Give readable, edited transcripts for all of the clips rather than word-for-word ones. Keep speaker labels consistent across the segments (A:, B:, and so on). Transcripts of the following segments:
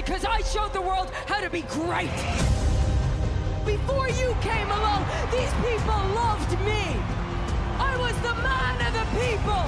A: because I showed the world how to be great. Before you came along, these people loved me. I was the man of the people.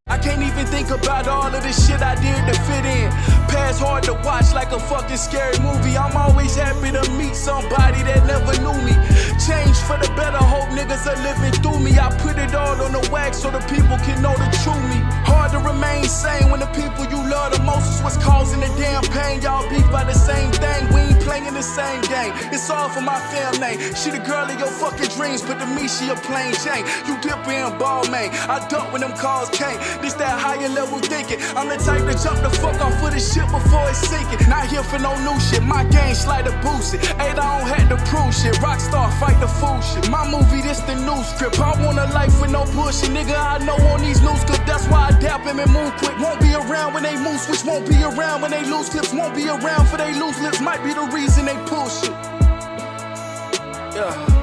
B: I can't even think about all of the shit I did to fit in. Past hard to watch like a fucking scary movie. I'm always happy to meet somebody that never knew me. Change for the better, hope niggas are living through me. I put it all on the wax so the people can know the true me. Hard to remain sane when the people you love the most is what's causing the damn pain. Y'all beef by the same thing, we ain't playing the same game. It's all for my fam name. She the girl of your fucking dreams, but to me she a plain Jane. You dipper and ball man, I duck when them calls came. This that higher level thinking. I'm the type to jump the fuck off for the shit before it's sinking. Not here for no new shit, my game slight to boost it. Ain't I don't have to prove shit. Rockstar fight the fool shit. My movie, this the new script. I want a life with no bullshit, nigga. I know on these news clips. That's why I dap him and move quick. Won't be around when they move switch. Won't be around when they lose clips. Won't be around for they lose lips. Might be the reason they pull shit. Yeah.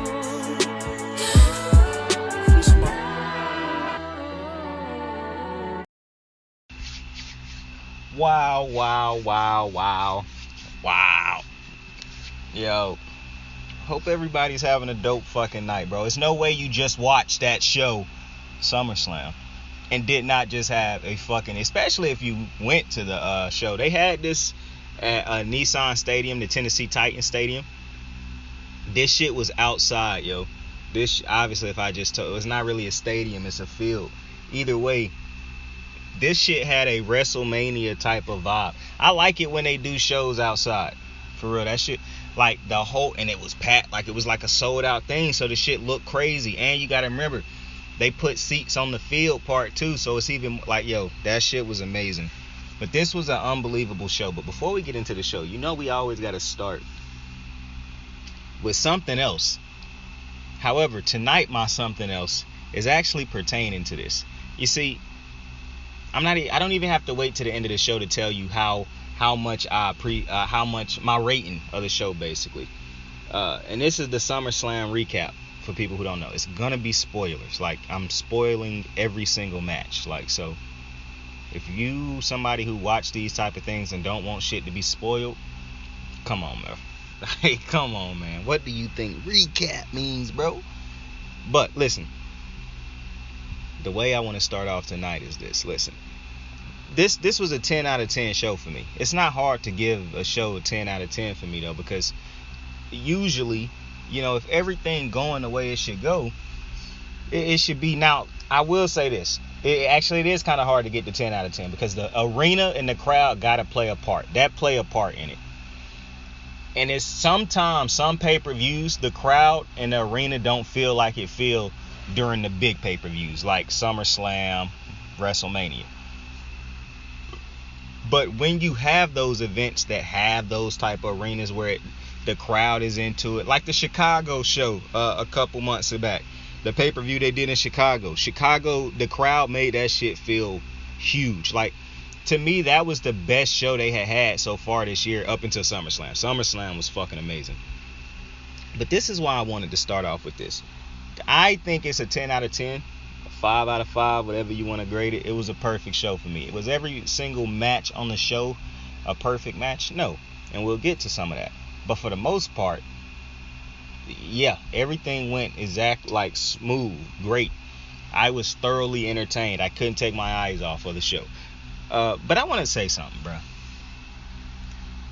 C: Wow, wow, wow, wow, wow. Yo, hope everybody's having a dope fucking night, bro. There's no way you just watched that show, SummerSlam, and did not just have a fucking, especially if you went to the show. They had this at Nissan Stadium, the Tennessee Titans Stadium. This shit was outside, yo. This, obviously, if I just told, it's not really a stadium, it's a field. Either way, this shit had a WrestleMania type of vibe. I like it when they do shows outside. For real, that shit, like the whole, and it was packed, like it was like a sold out thing, so the shit looked crazy. And you gotta remember, they put seats on the field part too, so it's even like, yo, that shit was amazing. But this was an unbelievable show. But before we get into the show, you know we always gotta start with something else. However, tonight my something else is actually pertaining to this. You see, I don't even have to wait to the end of the show to tell you how much my rating of the show basically. And this is the SummerSlam recap for people who don't know. It's gonna be spoilers. Like, I'm spoiling every single match. Like, so if you somebody who watch these type of things and don't want shit to be spoiled, come on, man. Hey, come on, man. What do you think recap means, bro? But listen. The way I want to start off tonight is this. Listen, this was a 10 out of 10 show for me. It's not hard to give a show a 10 out of 10 for me, though, because usually, you know, if everything going the way it should go, it should be. Now, I will say this. It is kind of hard to get to 10 out of 10 because the arena and the crowd got to play a part. That play a part in it. And it's sometimes, some pay-per-views, the crowd and the arena don't feel like it feel during the big pay-per-views like SummerSlam, WrestleMania. But when you have those events that have those type of arenas where the crowd is into it, like the Chicago show a couple months back, the pay-per-view they did in Chicago, the crowd made that shit feel huge. Like, to me, that was the best show they had so far this year up until SummerSlam. SummerSlam was fucking amazing. But this is why I wanted to start off with this. I think it's a 10 out of 10, a 5 out of 5, whatever you want to grade it. It was a perfect show for me. It was every single match on the show a perfect match? No. And we'll get to some of that. But for the most part, yeah, everything went like smooth, great. I was thoroughly entertained. I couldn't take my eyes off of the show. But I want to say something, bro.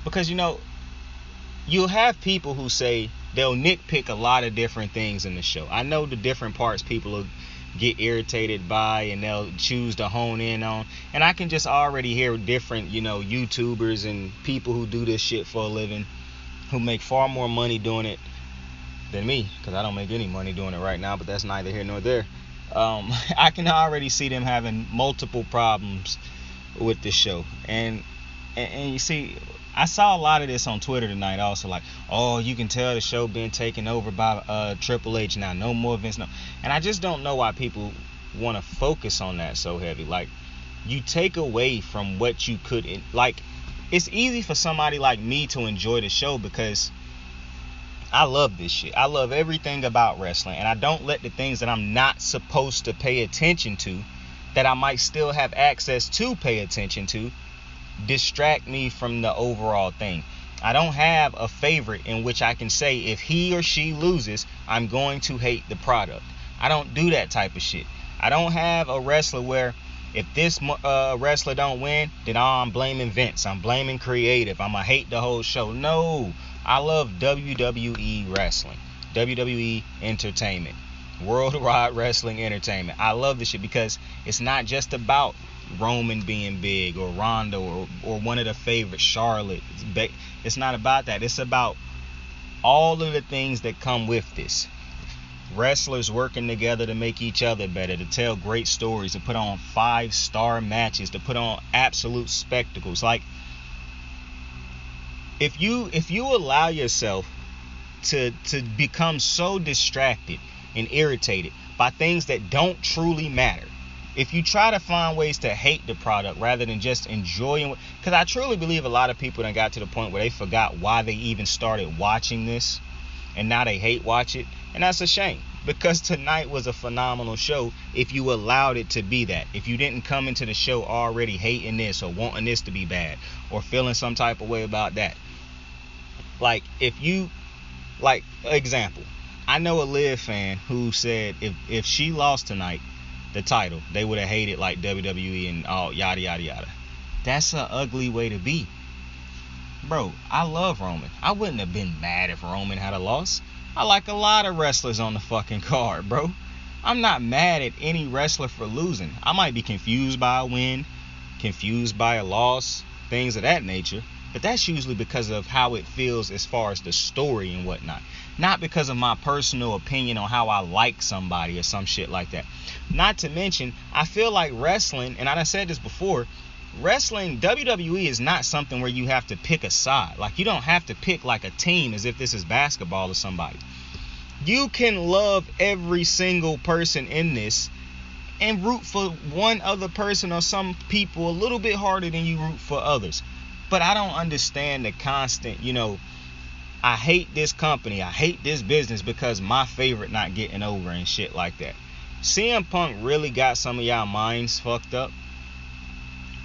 C: Because, you know, you'll have people who say they'll nitpick a lot of different things in the show. I know the different parts people will get irritated by and they'll choose to hone in on. And I can just already hear different, you know, YouTubers and people who do this shit for a living who make far more money doing it than me, because I don't make any money doing it right now, but that's neither here nor there. I can already see them having multiple problems with this show. And you see, I saw a lot of this on Twitter tonight also, like, oh, you can tell the show been taken over by Triple H now, no more Vince, no. And I just don't know why people want to focus on that so heavy. Like, you take away from what you could, like, it's easy for somebody like me to enjoy the show because I love this shit. I love everything about wrestling, and I don't let the things that I'm not supposed to pay attention to, that I might still have access to pay attention to, distract me from the overall thing. I don't have a favorite in which I can say if he or she loses, I'm going to hate the product. I don't do that type of shit. I don't have a wrestler where if this wrestler don't win, then I'm blaming Vince. I'm blaming creative. I'm going to hate the whole show. No. I love WWE wrestling. WWE entertainment. Worldwide wrestling entertainment. I love this shit because it's not just about Roman being big or Ronda or one of the favorites, Charlotte. It's not about that. It's about all of the things that come with this. Wrestlers working together to make each other better, to tell great stories, to put on 5-star matches, to put on absolute spectacles. Like, if you allow yourself to become so distracted and irritated by things that don't truly matter, if you try to find ways to hate the product rather than just enjoying, because I truly believe a lot of people done got to the point where they forgot why they even started watching this, and now they hate watch it, and that's a shame, because tonight was a phenomenal show if you allowed it to be that. If you didn't come into the show already hating this or wanting this to be bad or feeling some type of way about that. Like, if you, like, example, I know a Liv fan who said if she lost tonight, the title, they would have hated like WWE and all yada yada yada. That's an ugly way to be. Bro, I love Roman. I wouldn't have been mad if Roman had a loss. I like a lot of wrestlers on the fucking card, bro. I'm not mad at any wrestler for losing. I might be confused by a win, confused by a loss, things of that nature. But that's usually because of how it feels as far as the story and whatnot. Not because of my personal opinion on how I like somebody or some shit like that. Not to mention, I feel like wrestling, and I done said this before, wrestling, WWE is not something where you have to pick a side. Like, you don't have to pick like a team as if this is basketball or somebody. You can love every single person in this and root for one other person or some people a little bit harder than you root for others. But I don't understand the constant, I hate this company, I hate this business because my favorite not getting over and shit like that. CM Punk really got some of y'all minds fucked up.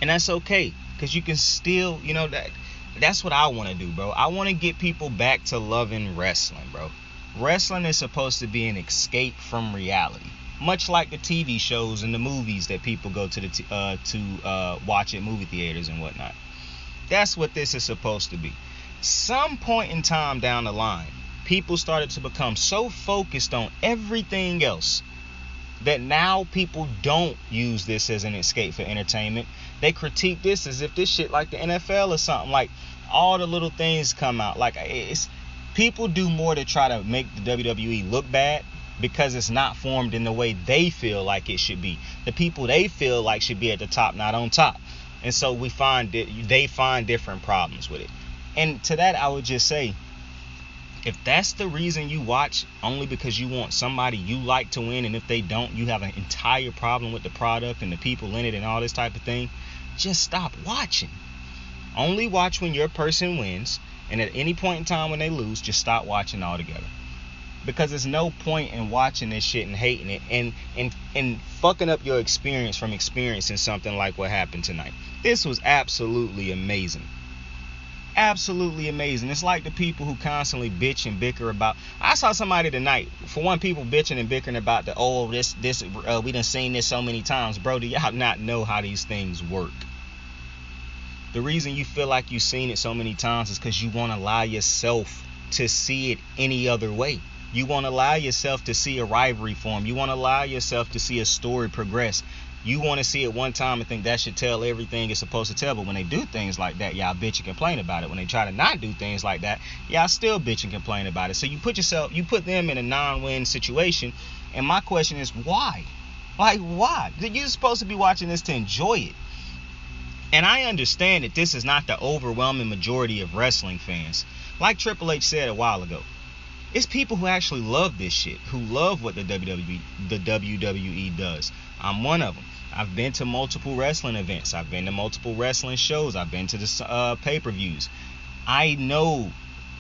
C: And that's okay, because you can still, that's what I want to do, bro. I want to get people back to loving wrestling, bro. Wrestling is supposed to be an escape from reality. Much like the TV shows and the movies that people go to watch at movie theaters and whatnot. That's what this is supposed to be. Some point in time down the line, people started to become so focused on everything else that now people don't use this as an escape for entertainment. They critique this as if this shit like the NFL or something. Like, all the little things come out. Like, people do more to try to make the WWE look bad because it's not formed in the way they feel like it should be. The people they feel like should be at the top, not on top. And so they find different problems with it. And to that, I would just say, if that's the reason you watch, only because you want somebody you like to win, and if they don't, you have an entire problem with the product and the people in it and all this type of thing, just stop watching. Only watch when your person wins, and at any point in time when they lose, just stop watching altogether. Because there's no point in watching this shit and hating it and fucking up your experience from experiencing something like what happened tonight. This was absolutely amazing. Absolutely amazing. It's like the people who constantly bitch and bicker about. I saw somebody tonight, for one, people bitching and bickering about we done seen this so many times. Bro, do y'all not know how these things work? The reason you feel like you've seen it so many times is because you want to allow yourself to see it any other way. You want to allow yourself to see a rivalry form. You want to allow yourself to see a story progress. You want to see it one time and think that should tell everything it's supposed to tell. But when they do things like that, y'all bitch and complain about it. When they try to not do things like that, y'all still bitch and complain about it. So you put them in a non-win situation. And my question is, why? Like, why? You're supposed to be watching this to enjoy it. And I understand that this is not the overwhelming majority of wrestling fans. Like Triple H said a while ago, it's people who actually love this shit, who love what the WWE does. I'm one of them. I've been to multiple wrestling events. I've been to multiple wrestling shows. I've been to the pay-per-views. I know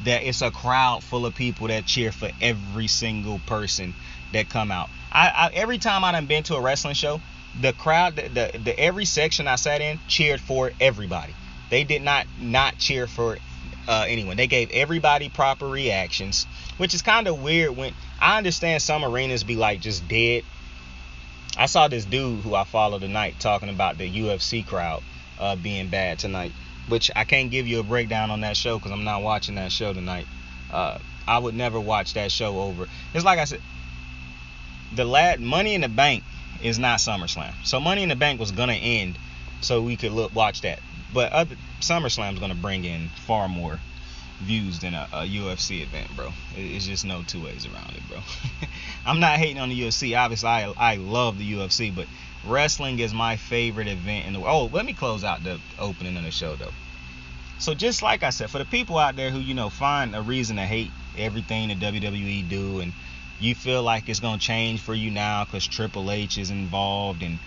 C: that it's a crowd full of people that cheer for every single person that come out. Every time I done been to a wrestling show, the crowd, the every section I sat in cheered for everybody. They did not cheer for anyone. They gave everybody proper reactions, which is kind of weird. When I understand some arenas be like just dead. I saw this dude who I follow tonight talking about the UFC crowd being bad tonight, which I can't give you a breakdown on that show because I'm not watching that show tonight. I would never watch that show over. It's like I said, Money in the Bank is not SummerSlam. So Money in the Bank was going to end so we could watch that. But SummerSlam's going to bring in far more views than a UFC event, bro. It's just no two ways around it, bro. I'm not hating on the UFC. Obviously, I love the UFC, but wrestling is my favorite event in the world. Oh, let me close out the opening of the show, though. So just like I said, for the people out there who, find a reason to hate everything the WWE do, and you feel like it's going to change for you now because Triple H is involved, and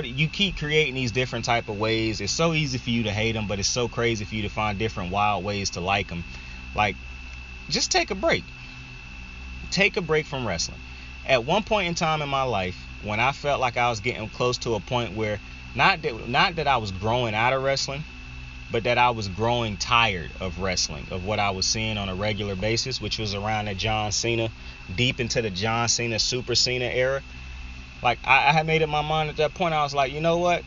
C: you keep creating these different type of ways. It's so easy for you to hate them, but it's so crazy for you to find different wild ways to like them. Like, just take a break. Take a break from wrestling. At one point in time in my life, when I felt like I was getting close to a point where not that I was growing out of wrestling, but that I was growing tired of wrestling, of what I was seeing on a regular basis, which was around the John Cena, deep into the John Cena, Super Cena era. Like, I had made up my mind at that point. I was like, you know what?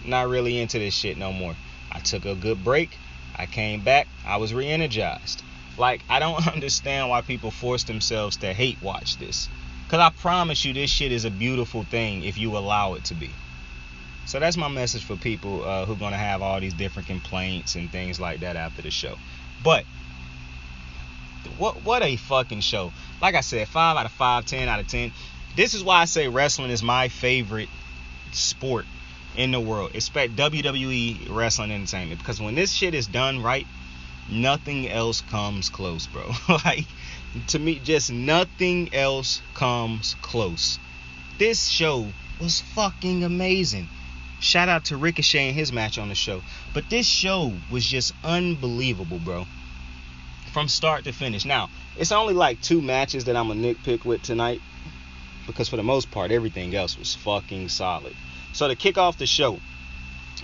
C: Not really into this shit no more. I took a good break. I came back. I was re-energized. Like, I don't understand why people force themselves to hate watch this. Because I promise you, this shit is a beautiful thing if you allow it to be. So that's my message for people who are going to have all these different complaints and things like that after the show. But what a fucking show. Like I said, 5 out of 5, 10 out of 10. This is why I say wrestling is my favorite sport in the world. Expect WWE Wrestling Entertainment. Because when this shit is done right, nothing else comes close, bro. Like, to me, just nothing else comes close. This show was fucking amazing. Shout out to Ricochet and his match on the show. But this show was just unbelievable, bro. From start to finish. Now, it's only like 2 matches that I'm a nitpick with tonight. Because for the most part, everything else was fucking solid. So to kick off the show,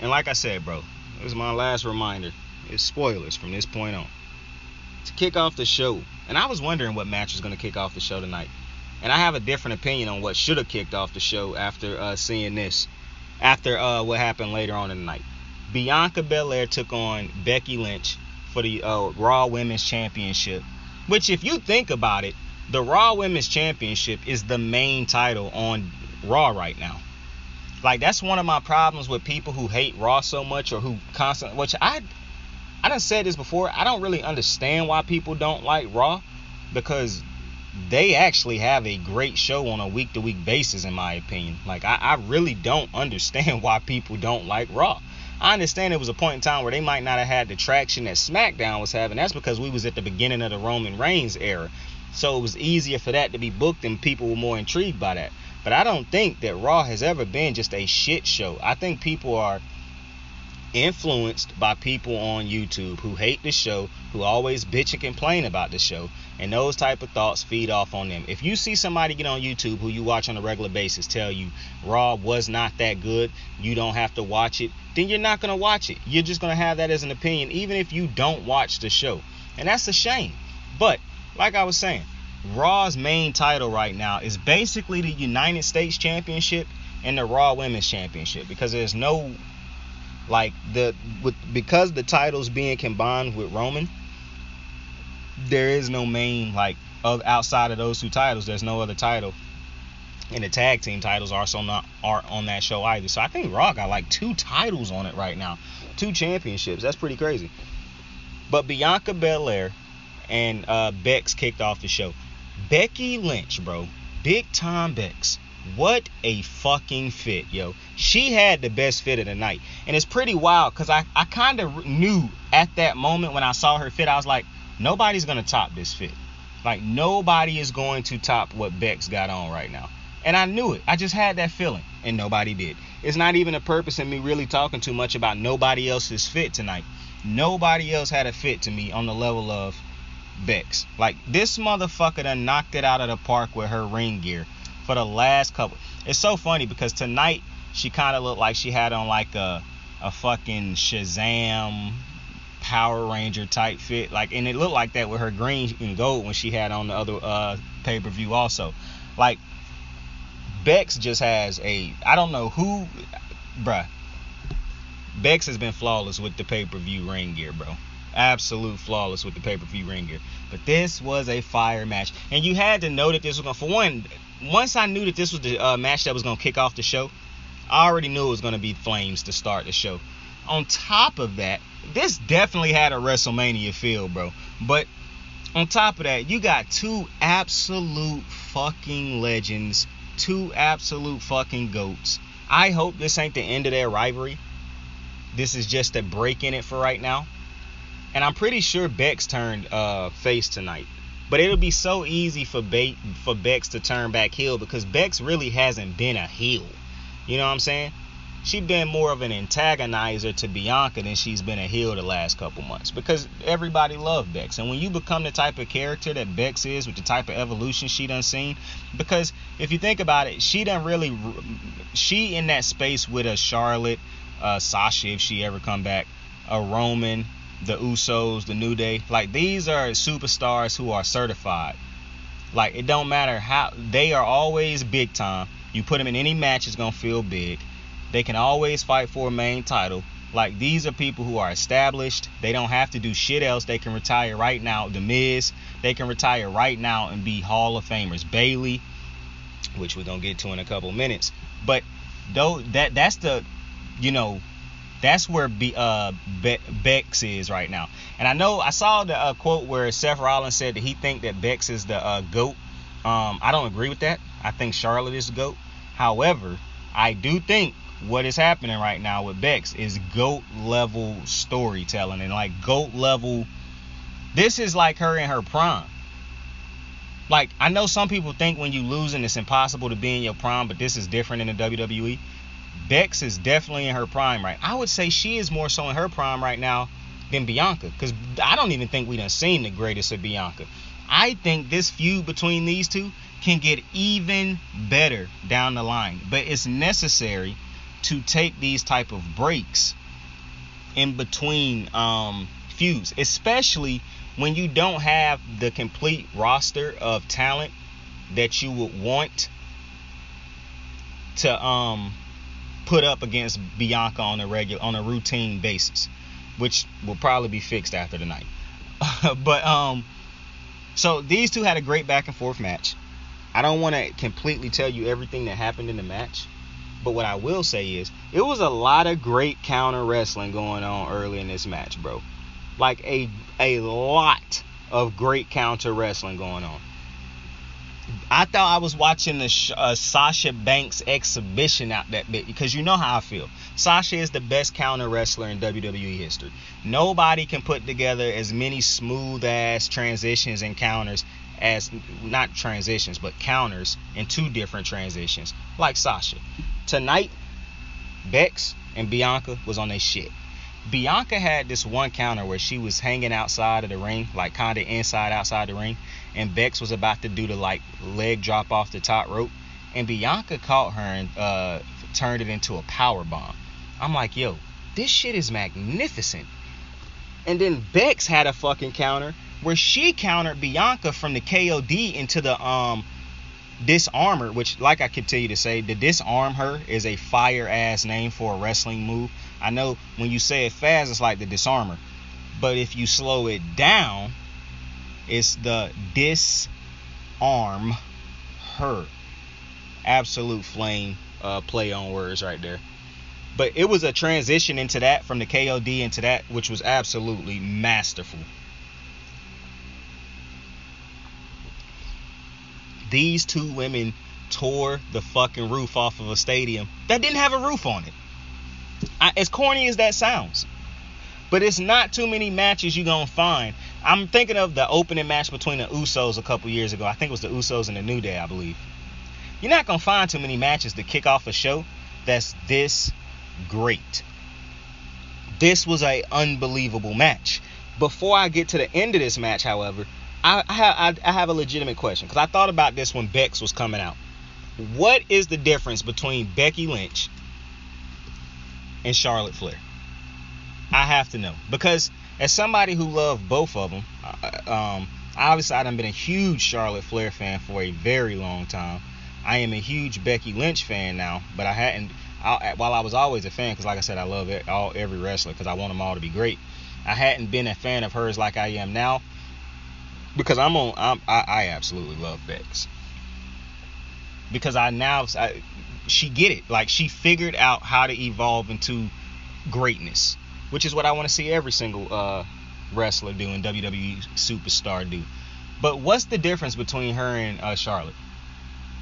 C: and like I said, bro, this is my last reminder. It's spoilers from this point on. To kick off the show, and I was wondering what match was going to kick off the show tonight. And I have a different opinion on what should have kicked off the show after seeing this. After what happened later on in the night. Bianca Belair took on Becky Lynch for the Raw Women's Championship. Which, if you think about it, the Raw Women's Championship is the main title on Raw right now. Like, that's one of my problems with people who hate Raw so much, or who constantly, which I done said this before, I don't really understand why people don't like Raw, because they actually have a great show on a week-to-week basis, in my opinion. Like, I really don't understand why people don't like Raw. I understand it was a point in time where they might not have had the traction that SmackDown was having. That's because we was at the beginning of the Roman Reigns era. So it was easier for that to be booked, and people were more intrigued by that. But I don't think that Raw has ever been just a shit show. I think people are influenced by people on YouTube who hate the show, who always bitch and complain about the show, and those type of thoughts feed off on them. If you see somebody get on YouTube who you watch on a regular basis tell you Raw was not that good, you don't have to watch it, then you're not going to watch it. You're just going to have that as an opinion, even if you don't watch the show. And that's a shame. But like I was saying, Raw's main title right now is basically the United States Championship and the Raw Women's Championship, because there's no, like, because the titles being combined with Roman, there is no main, like, outside of those 2 titles, there's no other title, and the tag team titles aren't on that show either. So I think Raw got like 2 titles on it right now, 2 championships. That's pretty crazy. But Bianca Belair and Becks kicked off the show. Becky Lynch, bro, big time Becks. What a fucking fit, yo. She had the best fit of the night. And it's pretty wild, because I kind of knew at that moment when I saw her fit, I was like, nobody's going to top this fit. Like, nobody is going to top what Becks got on right now. And I knew it. I just had that feeling. And nobody did. It's not even a purpose in me really talking too much about nobody else's fit tonight. Nobody else had a fit to me on the level of Becks. Like, this motherfucker done knocked it out of the park with her ring gear for the last couple. It's so funny because tonight she kind of looked like she had on like a a fucking Shazam Power Ranger type fit, like, and it looked like that with her green and gold when she had on the other pay-per-view also. Like, Becks just has I don't know who, bruh. Becks has been flawless with the pay-per-view ring gear, bro. Absolute flawless with the pay-per-view ring gear. But this was a fire match, and you had to know that this was gonna. For one, once I knew that this was the match that was gonna kick off the show, I already knew it was gonna be flames to start the show. On top of that, this definitely had a WrestleMania feel, bro. But on top of that, you got two absolute fucking legends, two absolute fucking goats. I hope this ain't the end of their rivalry. This is just a break in it for right now. And I'm pretty sure Becks turned face tonight. But it'll be so easy for Becks to turn back heel, because Becks really hasn't been a heel. You know what I'm saying? She's been more of an antagonizer to Bianca than she's been a heel the last couple months, because everybody loved Becks. And when you become the type of character that Becks is, with the type of evolution she done seen, because if you think about it, she in that space with a Charlotte, Sasha if she ever come back, a Roman, the Usos, the New Day, like, these are superstars who are certified. Like, it don't matter how, they are always big time. You put them in any match, it's gonna feel big. They can always fight for a main title. Like, these are people who are established. They don't have to do shit else. They can retire right now. The Miz, they can retire right now and be Hall of Famers. Bayley, which we're gonna get to in a couple minutes. But though that's the, you know, that's where Becks is right now. And I know I saw the quote where Seth Rollins said that he think that Becks is the GOAT. I don't agree with that. I think Charlotte is the GOAT. However, I do think what is happening right now with Becks is GOAT level storytelling, and like GOAT level, this is like her in her prime. Like, I know some people think when you losing it's impossible to be in your prime, but this is different in the WWE. Becks is definitely in her prime, right? I would say she is more so in her prime right now than Bianca, because I don't even think we done seen the greatest of Bianca. I think this feud between these two can get even better down the line, but it's necessary to take these type of breaks in between feuds, especially when you don't have the complete roster of talent that you would want to put up against Bianca on a routine basis, which will probably be fixed after the night. But so these two had a great back and forth match. I don't want to completely tell you everything that happened in the match, but what I will say is it was a lot of great counter wrestling going on early in this match, bro. Like a lot of great counter wrestling going on. I thought I was watching the Sasha Banks exhibition out that bit, because you know how I feel. Sasha is the best counter wrestler in WWE history. Nobody can put together as many smooth ass transitions and counters as, not transitions, but counters in two different transitions like Sasha. Tonight, Becks and Bianca was on their shit. Bianca had this one counter where she was hanging outside of the ring, like kind of outside the ring, and Becks was about to do the like leg drop off the top rope, and Bianca caught her and turned it into a power bomb. I'm like, yo, this shit is magnificent. And then Becks had a fucking counter where she countered Bianca from the KOD into the disarmor, which, like I continue to say, the disarm her is a fire ass name for a wrestling move. I know when you say it fast, it's like the disarmor, but if you slow it down, it's the disarm her. Absolute flame play on words right there. But it was a transition into that, from the KOD into that, which was absolutely masterful. These two women tore the fucking roof off of a stadium that didn't have a roof on it. As corny as that sounds, but it's not too many matches you're gonna find. I'm thinking of the opening match between the Usos a couple years ago. I think it was the Usos and the New Day, I believe. You're not gonna find too many matches to kick off a show that's this great. This was an unbelievable match. Before I get to the end of this match, however, I have a legitimate question, because I thought about this when Becks was coming out. What is the difference between Becky Lynch and Charlotte Flair? I have to know, because as somebody who loved both of them, obviously I done been a huge Charlotte Flair fan for a very long time. I am a huge Becky Lynch fan now, but while I was always a fan, because like I said, I love every wrestler because I want them all to be great. I hadn't been a fan of hers like I am now, because I absolutely love Becks. Because she get it. Like, she figured out how to evolve into greatness, which is what I want to see every single wrestler do and WWE superstar do. But what's the difference between her and Charlotte?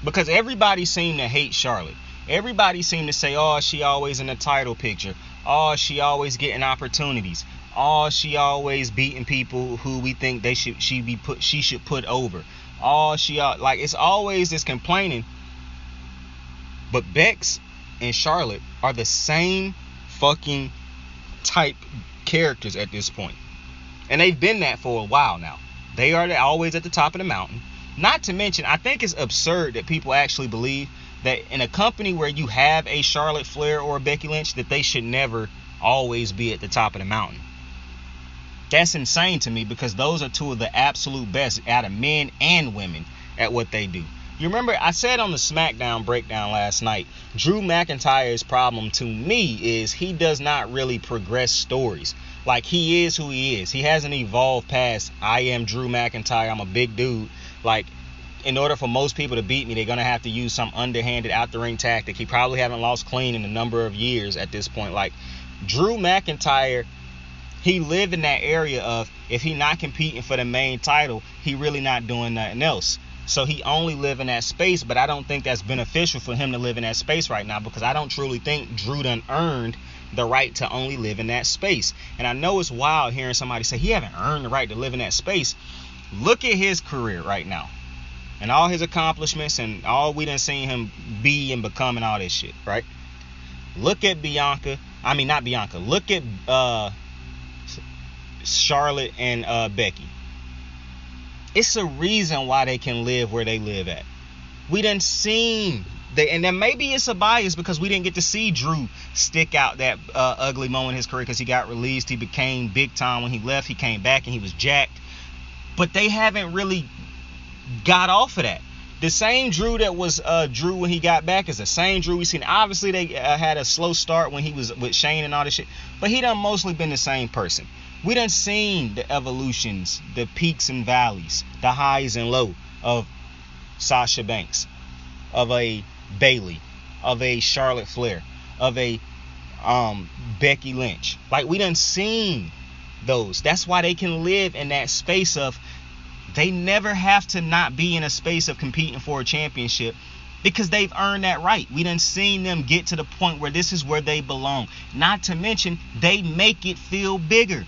C: Because everybody seemed to hate Charlotte. Everybody seemed to say, oh, she always in the title picture. Oh, she always getting opportunities. Oh, she always beating people who we think she should put over. Oh, like, it's always this complaining. But Becks and Charlotte are the same fucking type characters at this point. And they've been that for a while now. They are always at the top of the mountain. Not to mention, I think it's absurd that people actually believe that in a company where you have a Charlotte Flair or a Becky Lynch, that they should never always be at the top of the mountain. That's insane to me, because those are two of the absolute best out of men and women at what they do. You remember I said on the SmackDown breakdown last night, Drew McIntyre's problem to me is he does not really progress stories. Like, he is who he is. He hasn't evolved past, I am Drew McIntyre, I'm a big dude. Like, in order for most people to beat me, they're going to have to use some underhanded out-the-ring tactic. He probably haven't lost clean in a number of years at this point. Like, Drew McIntyre, he live in that area of, if he not competing for the main title, he really not doing nothing else. So he only live in that space, but I don't think that's beneficial for him to live in that space right now, because I don't truly think Drew done earned the right to only live in that space. And I know it's wild hearing somebody say he haven't earned the right to live in that space. Look at his career right now and all his accomplishments and all we done seen him be and become and all this shit, right? Look at Bianca. I mean, not Bianca. Look at Charlotte and Becky. It's a reason why they can live where they live at. We done seen, and then maybe it's a bias because we didn't get to see Drew stick out that ugly moment in his career because he got released. He became big time when he left. He came back and he was jacked. But they haven't really got off of that. The same Drew that was Drew when he got back is the same Drew we seen. Obviously, they had a slow start when he was with Shane and all this shit. But he done mostly been the same person. We done seen the evolutions, the peaks and valleys, the highs and lows of Sasha Banks, of a Bayley, of a Charlotte Flair, of a Becky Lynch. Like, we done seen those. That's why they can live in that space of, they never have to not be in a space of competing for a championship, because they've earned that right. We done seen them get to the point where this is where they belong. Not to mention, they make it feel bigger.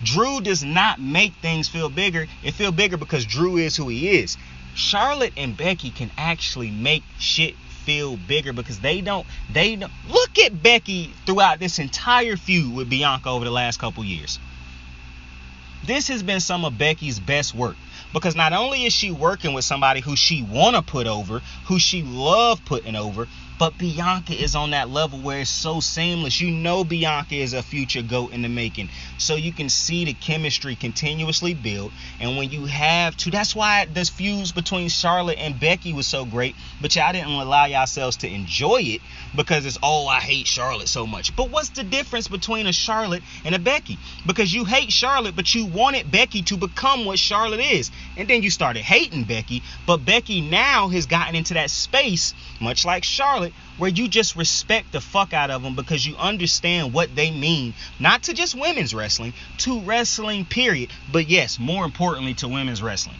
C: Drew does not make things feel bigger. It feel bigger because Drew is who he is. Charlotte and Becky can actually make shit feel bigger because they don't look at Becky throughout this entire feud with Bianca over the last couple years. This has been some of Becky's best work, because not only is she working with somebody who she want to put over, who she love putting over, but Bianca is on that level where it's so seamless. You know Bianca is a future GOAT in the making. So you can see the chemistry continuously build. And when you have to, that's why this fuse between Charlotte and Becky was so great. But y'all didn't allow yourselves to enjoy it because it's, oh, I hate Charlotte so much. But what's the difference between a Charlotte and a Becky? Because you hate Charlotte, but you wanted Becky to become what Charlotte is. And then you started hating Becky. But Becky now has gotten into that space, much like Charlotte, where you just respect the fuck out of them because you understand what they mean, not to just women's wrestling, to wrestling period, but yes, more importantly to women's wrestling.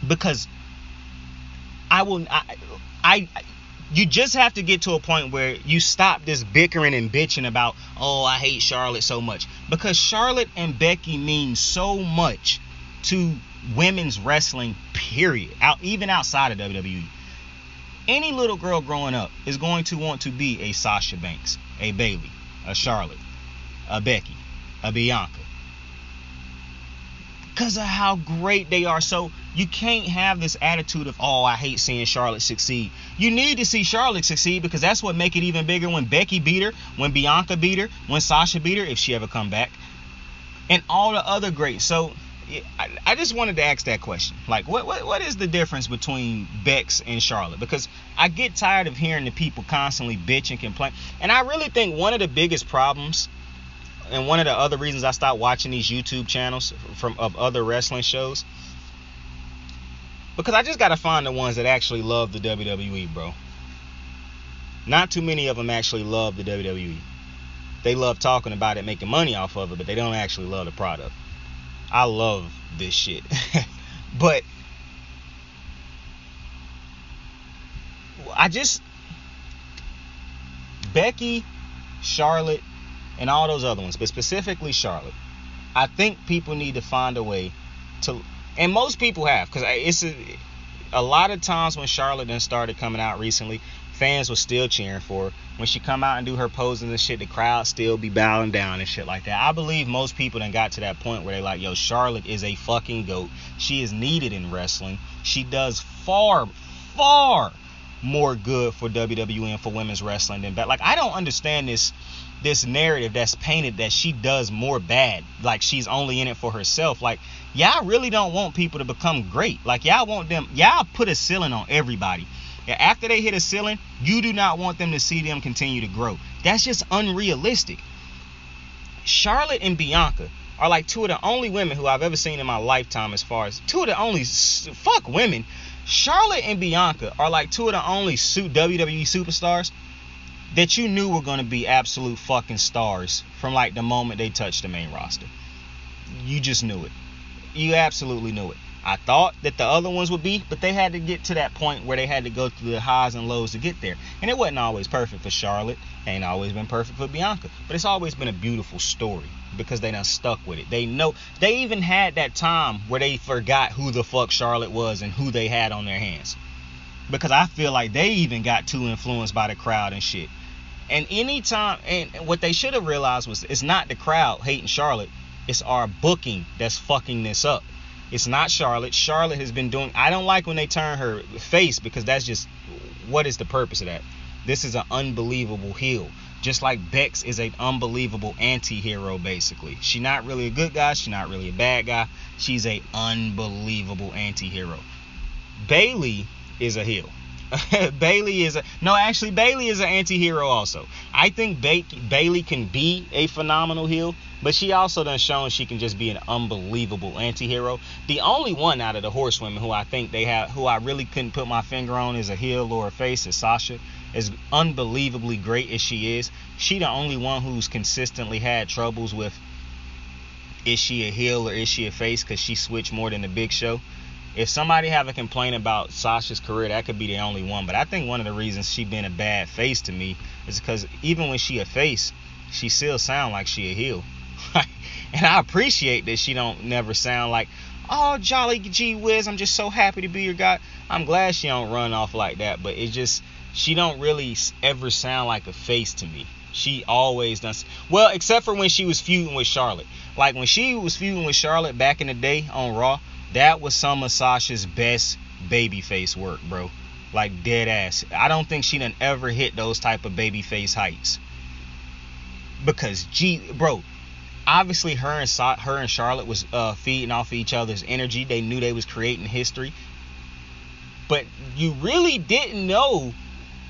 C: Because you just have to get to a point where you stop this bickering and bitching about, oh, I hate Charlotte so much, because Charlotte and Becky mean so much to women's wrestling period, even outside of WWE. Any little girl growing up is going to want to be a Sasha Banks, a Bayley, a Charlotte, a Becky, a Bianca, because of how great they are. So You can't have this attitude of, oh, I hate seeing Charlotte succeed. You need to see Charlotte succeed because that's what make it even bigger when Becky beat her, when Bianca beat her, when Sasha beat her, if she ever come back, and all the other greats. So I just wanted to ask that question. Like, what is the difference between Becks and Charlotte? Because I get tired of hearing the people constantly bitch and complain. And I really think one of the biggest problems, and one of the other reasons I stopped watching these YouTube channels of other wrestling shows, because I just got to find the ones that actually love the WWE, bro. Not too many of them actually love the WWE. They love talking about it, making money off of it, but they don't actually love the product. I love this shit. But Becky, Charlotte, and all those other ones, but specifically Charlotte, I think people need to find a way to, and most people have, because it's a lot of times when Charlotte done started coming out recently, fans were still cheering for her. When she come out and do her poses and shit, the crowd still be bowing down and shit like that. I believe most people done got to that point where they like, yo, Charlotte is a fucking GOAT. She is needed in wrestling. She does far, far more good for WWE and for women's wrestling than bad. Like, I don't understand this narrative that's painted that she does more bad, like she's only in it for herself. Like, y'all really don't want people to become great. Like, y'all put a ceiling on everybody. After they hit a ceiling, you do not want them to see them continue to grow. That's just unrealistic. Charlotte and Bianca are like two of the only women who I've ever seen in my lifetime, as far as two of the only fuck women. Charlotte and Bianca are like two of the only WWE superstars that you knew were going to be absolute fucking stars from like the moment they touched the main roster. You just knew it. You absolutely knew it. I thought that the other ones would be, but they had to get to that point where they had to go through the highs and lows to get there. And it wasn't always perfect for Charlotte. Ain't always been perfect for Bianca. But it's always been a beautiful story because they done stuck with it. They know. They even had that time where they forgot who the fuck Charlotte was and who they had on their hands. Because I feel like they even got too influenced by the crowd and shit. And anytime, and what they should have realized was it's not the crowd hating Charlotte. It's our booking that's fucking this up. It's not Charlotte. Charlotte has been doing... I don't like when they turn her face because that's just... What is the purpose of that? This is an unbelievable heel. Just like Becks is an unbelievable anti-hero, basically. She's not really a good guy. She's not really a bad guy. She's an unbelievable anti-hero. Bayley is a heel. Bayley is an anti-hero also. I think Bayley can be a phenomenal heel, but she also done shown she can just be an unbelievable anti-hero. The only one out of the horsewomen who I think they have, who I really couldn't put my finger on is a heel or a face, is Sasha. As unbelievably great as she is, she the only one who's consistently had troubles with, is she a heel or is she a face, because she switched more than the Big Show. If somebody have a complaint about Sasha's career, that could be the only one. But I think one of the reasons she been a bad face to me is because even when she a face, she still sound like she a heel. And I appreciate that she don't never sound like, oh, jolly gee whiz, I'm just so happy to be your guy. I'm glad she don't run off like that. But it just, she don't really ever sound like a face to me. She always does. Well, except for when she was feuding with Charlotte. Like when she was feuding with Charlotte back in the day on Raw, that was some of Sasha's best babyface work, bro. Like, dead ass. I don't think she done ever hit those type of babyface heights. Because, bro, obviously her and Charlotte was feeding off of each other's energy. They knew they was creating history. But you really didn't know.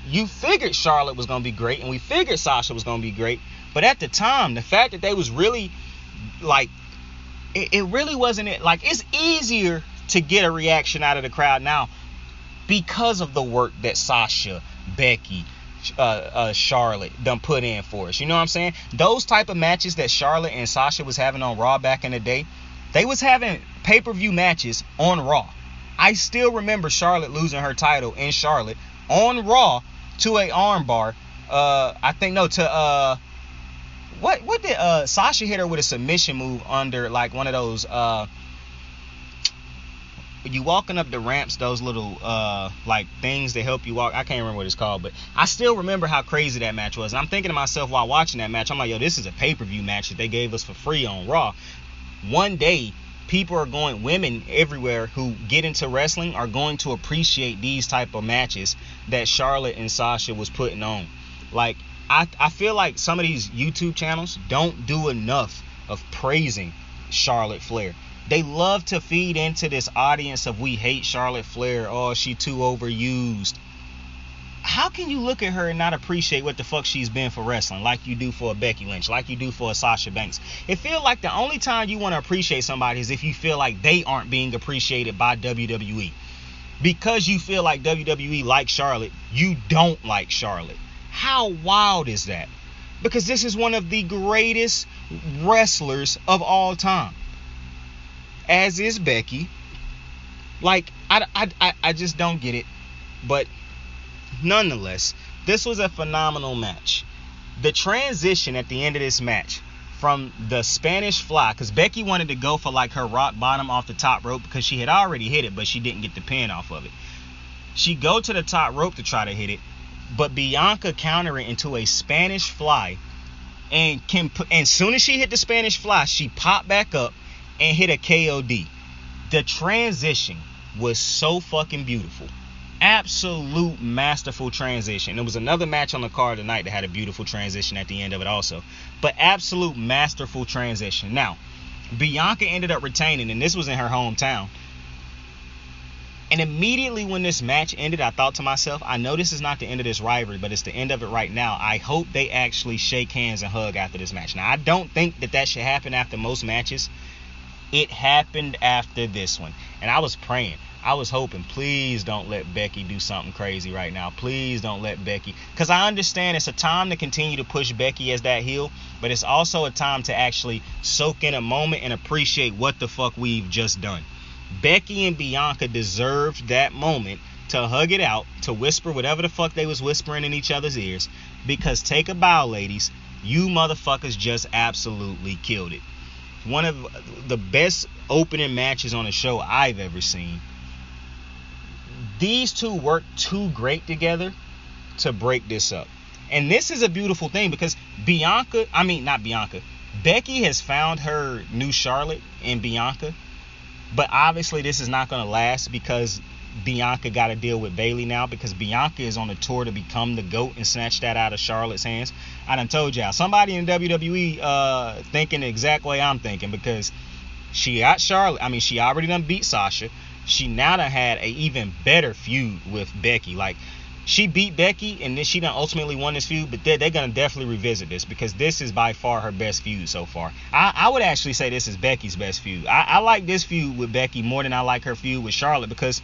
C: You figured Charlotte was going to be great, and we figured Sasha was going to be great. But at the time, the fact that they was really, like, it really wasn't it. Like, it's easier to get a reaction out of the crowd now because of the work that Sasha, Becky, Charlotte done put in for us. You know what I'm saying? Those type of matches that Charlotte and Sasha was having on Raw back in the day, they was having pay-per-view matches on Raw. I still remember Charlotte losing her title in Charlotte on Raw to a armbar. What did Sasha hit her with a submission move under, like, one of those you walking up the ramps, those little like things that help you walk. I can't remember what it's called, but I still remember how crazy that match was. And I'm thinking to myself while watching that match, I'm like, yo, this is a pay-per-view match that they gave us for free on Raw. One day women everywhere who get into wrestling are going to appreciate these type of matches that Charlotte and Sasha was putting on. Like, I feel like some of these YouTube channels don't do enough of praising Charlotte Flair. They love to feed into this audience of we hate Charlotte Flair. Oh, she too overused. How can you look at her and not appreciate what the fuck she's been for wrestling, like you do for a Becky Lynch, like you do for a Sasha Banks? It feels like the only time you want to appreciate somebody is if you feel like they aren't being appreciated by WWE. Because you feel like WWE likes Charlotte, you don't like Charlotte. How wild is that? Because this is one of the greatest wrestlers of all time. As is Becky. Like, I just don't get it. But nonetheless, this was a phenomenal match. The transition at the end of this match from the Spanish Fly, because Becky wanted to go for like her rock bottom off the top rope because she had already hit it, but she didn't get the pin off of it. She go to the top rope to try to hit it, but Bianca countered it into a Spanish Fly, and as soon as she hit the Spanish Fly, she popped back up and hit a KOD. The transition was so fucking beautiful. Absolute masterful transition. There was another match on the card tonight that had a beautiful transition at the end of it also. But absolute masterful transition. Now, Bianca ended up retaining, and this was in her hometown. And immediately when this match ended, I thought to myself, I know this is not the end of this rivalry, but it's the end of it right now. I hope they actually shake hands and hug after this match. Now, I don't think that should happen after most matches. It happened after this one. And I was praying. I was hoping, please don't let Becky do something crazy right now. Please don't let Becky. Because I understand it's a time to continue to push Becky as that heel. But it's also a time to actually soak in a moment and appreciate what the fuck we've just done. Becky and Bianca deserved that moment to hug it out, to whisper whatever the fuck they was whispering in each other's ears. Because take a bow, ladies. You motherfuckers just absolutely killed it. One of the best opening matches on a show I've ever seen. These two worked too great together to break this up. And this is a beautiful thing because Becky has found her new Charlotte in Bianca. But obviously this is not going to last because Bianca got to deal with Bayley now, because Bianca is on a tour to become the GOAT and snatch that out of Charlotte's hands. I done told y'all, somebody in WWE thinking the exact way I'm thinking, because she got Charlotte. I mean, she already done beat Sasha. She now done had a even better feud with Becky. Like, she beat Becky and then she done ultimately won this feud, but they're going to definitely revisit this because this is by far her best feud so far. I would actually say this is Becky's best feud. I like this feud with Becky more than I like her feud with Charlotte, because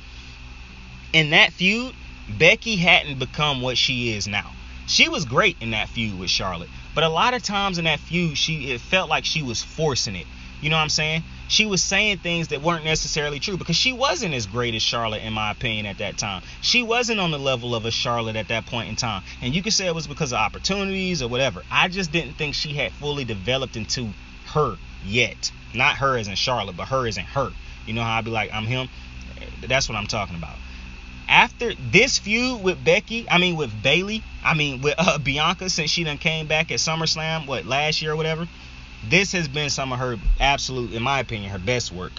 C: in that feud, Becky hadn't become what she is now. She was great in that feud with Charlotte, but a lot of times in that feud, it felt like she was forcing it. You know what I'm saying? She was saying things that weren't necessarily true because she wasn't as great as Charlotte, in my opinion, at that time. She wasn't on the level of a Charlotte at that point in time. And you could say it was because of opportunities or whatever. I just didn't think she had fully developed into her yet. Not her as in Charlotte, but her as in her. You know how I'd be like, I'm him? That's what I'm talking about. After this feud with Becky, with Bianca, since she done came back at SummerSlam, last year or whatever, this has been some of her absolute, in my opinion, her best work.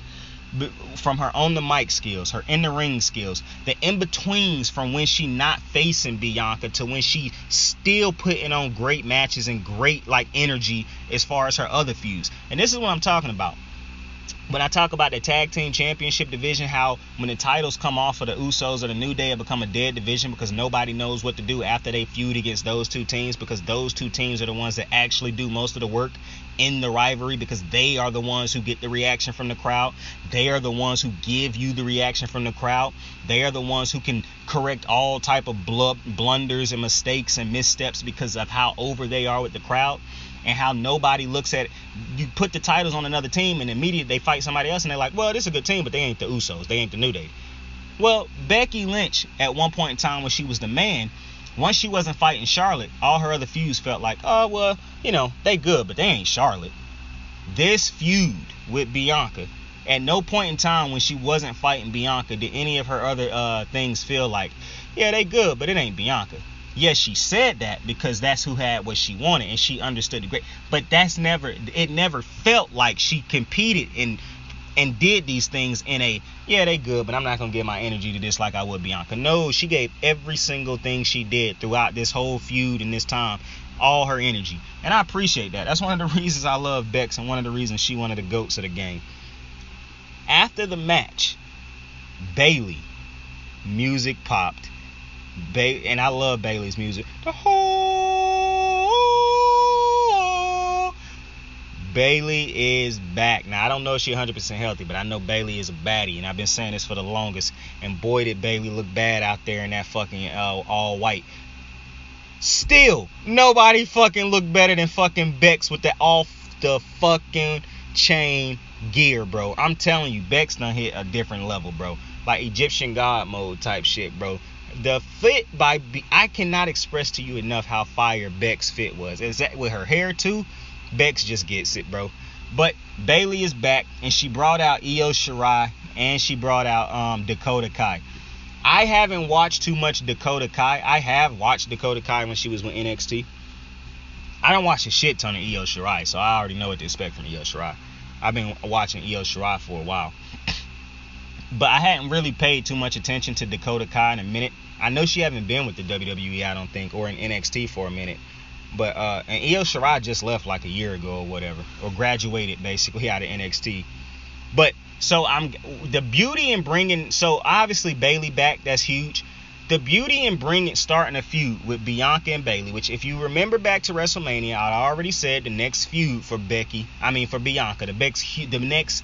C: From her on the mic skills, her in the ring skills, the in-betweens from when she not facing Bianca to when she still putting on great matches and great energy as far as her other feuds. And this is what I'm talking about. When I talk about the tag team championship division, how when the titles come off of the Usos or the New Day, it become a dead division because nobody knows what to do after they feud against those two teams, because those two teams are the ones that actually do most of the work in the rivalry, because they are the ones who get the reaction from the crowd. They are the ones who give you the reaction from the crowd. They are the ones who can correct all type of blunders and mistakes and missteps because of how over they are with the crowd. And how nobody looks at it. You put the titles on another team and immediately they fight somebody else and they're like, well, this is a good team, but they ain't the Usos. They ain't the New Day. Well, Becky Lynch, at one point in time when she was the man, once she wasn't fighting Charlotte, all her other feuds felt like, oh, well, they good, but they ain't Charlotte. This feud with Bianca, at no point in time when she wasn't fighting Bianca did any of her other things feel like, yeah, they good, but it ain't Bianca. Yes, she said that because that's who had what she wanted and she understood it great. But it never felt like she competed and and did these things in a, yeah, they good, but I'm not going to give my energy to this like I would Bianca. No, she gave every single thing she did throughout this whole feud and this time all her energy. And I appreciate that. That's one of the reasons I love Becks and one of the reasons she one of the GOATs of the game. After the match, Bayley, music popped. And I love Bayley's music. The whole Bayley is back. Now, I don't know if she's 100% healthy, but I know Bayley is a baddie, and I've been saying this for the longest. And boy, did Bayley look bad out there in that fucking all white. Still, nobody fucking looked better than fucking Becks with the off the fucking chain gear, bro. I'm telling you, Becks done hit a different level, bro. Like Egyptian god mode type shit, bro. The fit I cannot express to you enough how fire Becks' fit was. Is that with her hair too? Becks just gets it, bro. But Bayley is back, and she brought out Io Shirai, and she brought out Dakota Kai. I haven't watched too much Dakota Kai. I have watched Dakota Kai when she was with NXT. I don't watch a shit ton of Io Shirai, so I already know what to expect from Io Shirai. I've been watching Io Shirai for a while. But I hadn't really paid too much attention to Dakota Kai in a minute. I know she haven't been with the WWE, I don't think, or in NXT for a minute. But and Io Shirai just left like a year ago or whatever, or graduated basically out of NXT. But so the beauty in bringing, so obviously Bayley back, that's huge. The beauty in starting a feud with Bianca and Bayley, which if you remember back to WrestleMania, I already said the next feud for Bianca, the next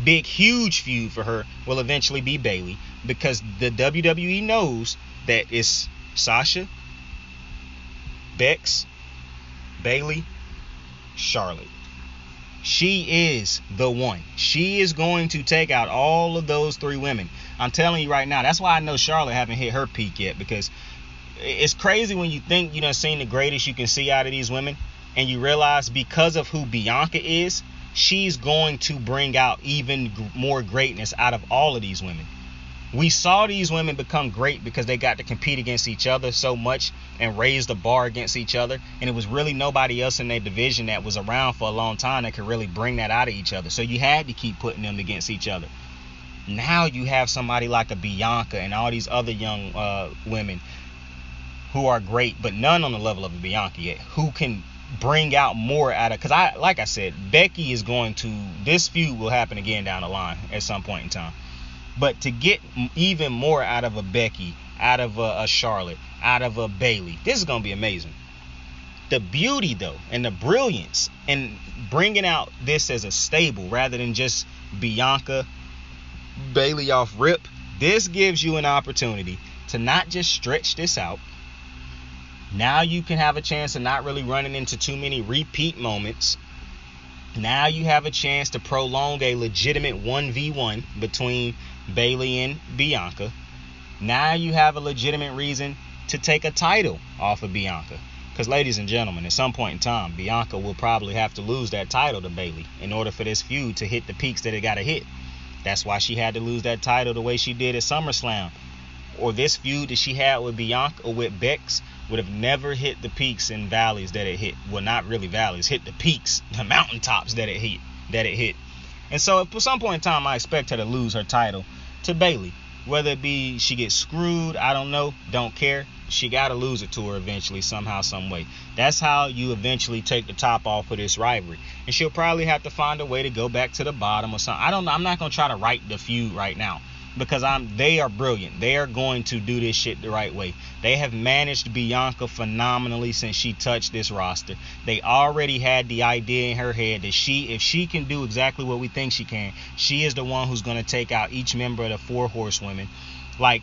C: big huge feud for her will eventually be Bayley, because the WWE knows that it's Sasha, Becks, Bayley, Charlotte. She is the one. She is going to take out all of those three women. I'm telling you right now. That's why I know Charlotte haven't hit her peak yet, because it's crazy when you think you done seen the greatest you can see out of these women, and you realize because of who Bianca is, she's going to bring out even more greatness out of all of these women. We saw these women become great because they got to compete against each other so much and raise the bar against each other. And it was really nobody else in their division that was around for a long time that could really bring that out of each other. So you had to keep putting them against each other. Now you have somebody like a Bianca and all these other young women who are great, but none on the level of a Bianca yet, who can bring out more out of, because like I said, Becky is going to, this feud will happen again down the line at some point in time. But to get even more out of a Becky, out of a Charlotte, out of a Bayley, this is going to be amazing. The beauty, though, and the brilliance in bringing out this as a stable rather than just Bianca, Bayley off rip, this gives you an opportunity to not just stretch this out. Now you can have a chance of not really running into too many repeat moments. Now you have a chance to prolong a legitimate 1v1 between Bayley and Bianca. Now you have a legitimate reason to take a title off of Bianca. Because, ladies and gentlemen, at some point in time, Bianca will probably have to lose that title to Bayley in order for this feud to hit the peaks that it got to hit. That's why she had to lose that title the way she did at SummerSlam. Or this feud that she had with Bianca or with Becks would have never hit the peaks and valleys that it hit. Well, not really valleys, hit the peaks, the mountaintops that it hit. And so at some point in time, I expect her to lose her title to Bayley. Whether it be she gets screwed, I don't know, don't care. She got to lose it to her eventually, somehow, some way. That's how you eventually take the top off of this rivalry. And she'll probably have to find a way to go back to the bottom or something. I don't know. I'm not going to try to write the feud right now, because they are brilliant. They are going to do this shit the right way. They have managed Bianca phenomenally since she touched this roster. They already had the idea in her head that if she can do exactly what we think she can, she is the one who's going to take out each member of the 4 horsewomen. Like,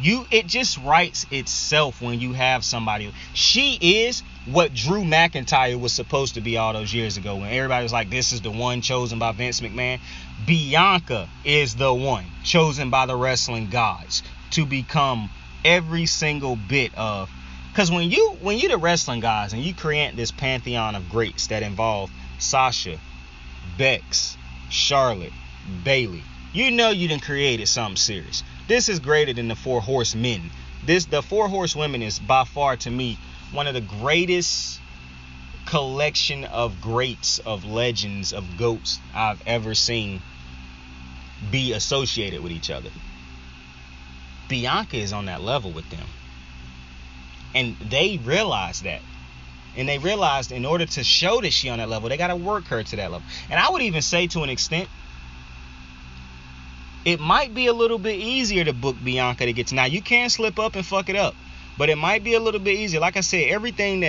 C: it just writes itself when you have somebody. She is what Drew McIntyre was supposed to be all those years ago when everybody was like, this is the one chosen by Vince McMahon. Bianca is the one chosen by the wrestling gods to become every single bit of, because when you the wrestling gods and you create this pantheon of greats that involve Sasha, Becks, Charlotte, Bayley, you know you done created something serious. This is greater than the 4 horsemen. The 4 horsewomen is by far, to me, one of the greatest collection of greats, of legends, of goats I've ever seen be associated with each other. Bianca is on that level with them. And they realized that. And they realized in order to show that she on that level, they got to work her to that level. And I would even say to an extent, it might be a little bit easier to book Bianca to get to. Now, you can slip up and fuck it up. But it might be a little bit easier. Like I said, everything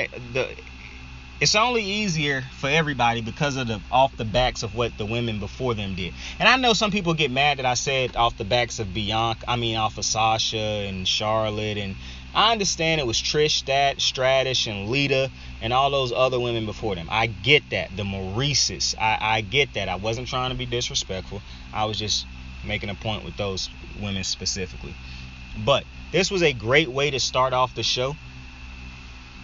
C: it's only easier for everybody because of off the backs of what the women before them did. And I know some people get mad that I said off the backs of Bianca. I mean, off of Sasha and Charlotte. And I understand it was Trish Stratus and Lita and all those other women before them. I get that. The Maurices. I get that. I wasn't trying to be disrespectful. I was just making a point with those women specifically. But this was a great way to start off the show.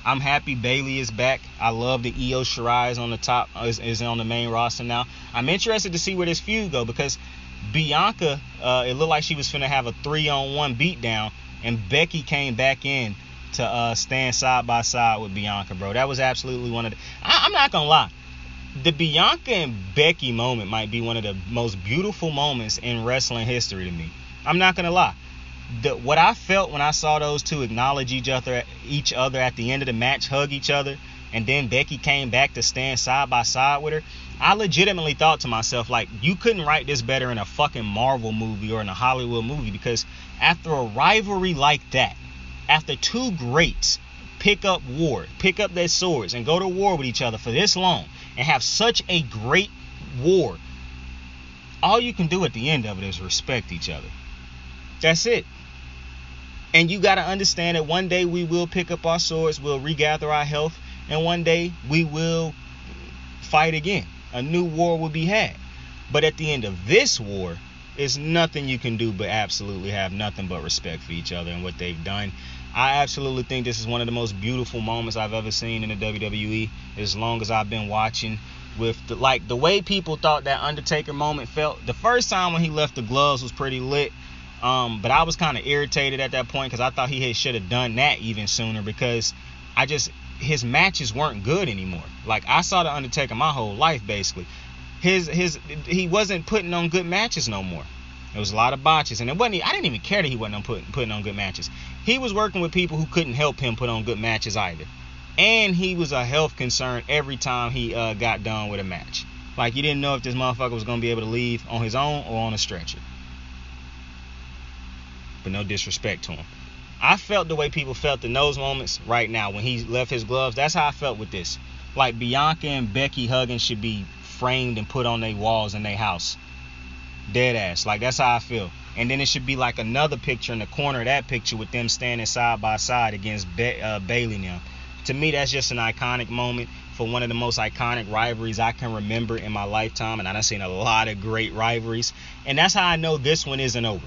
C: I'm happy Bayley is back. I love the Io Shirai is on the top, is on the main roster now. I'm interested to see where this feud go, because Bianca, it looked like she was finna have a 3-on-1 beatdown, and Becky came back in to stand side by side with Bianca, bro. That was absolutely one of the... I'm not gonna lie. The Bianca and Becky moment might be one of the most beautiful moments in wrestling history to me. I'm not gonna lie. What I felt when I saw those two acknowledge each other at the end of the match, hug each other, and then Becky came back to stand side by side with her, I legitimately thought to myself, like, you couldn't write this better in a fucking Marvel movie or in a Hollywood movie, because after a rivalry like that, after two greats pick up their swords and go to war with each other for this long and have such a great war, all you can do at the end of it is respect each other. That's it. And you got to understand that one day we will pick up our swords, we'll regather our health, and one day we will fight again. A new war will be had. But at the end of this war, it's nothing you can do but absolutely have nothing but respect for each other and what they've done. I absolutely think this is one of the most beautiful moments I've ever seen in the WWE as long as I've been watching. With the way people thought that Undertaker moment felt. The first time when he left the gloves was pretty lit. But I was kind of irritated at that point because I thought he should have done that even sooner, because his matches weren't good anymore. Like, I saw the Undertaker my whole life basically. He wasn't putting on good matches no more. There was a lot of botches, and I didn't even care that he wasn't putting on good matches. He was working with people who couldn't help him put on good matches either, and he was a health concern every time he got done with a match. Like, you didn't know if this motherfucker was gonna be able to leave on his own or on a stretcher. But no disrespect to him. I felt the way people felt in those moments right now when he left his gloves. That's how I felt with this. Like, Bianca and Becky hugging should be framed and put on their walls in their house. Dead ass. Like, that's how I feel. And then it should be like another picture in the corner of that picture with them standing side by side against Bayley now. To me, that's just an iconic moment for one of the most iconic rivalries I can remember in my lifetime. And I've seen a lot of great rivalries. And that's how I know this one isn't over.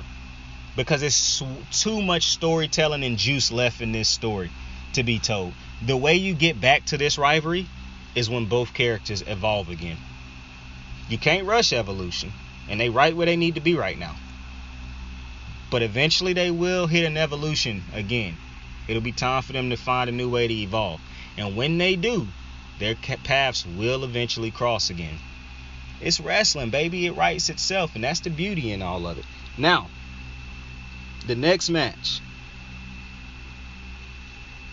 C: Because it's too much storytelling and juice left in this story to be told. The way you get back to this rivalry is when both characters evolve again. You can't rush evolution, and they right where they need to be right now. But eventually they will hit an evolution again. It'll be time for them to find a new way to evolve. And when they do, their paths will eventually cross again. It's wrestling, baby. It writes itself, and that's the beauty in all of it. Now, the next match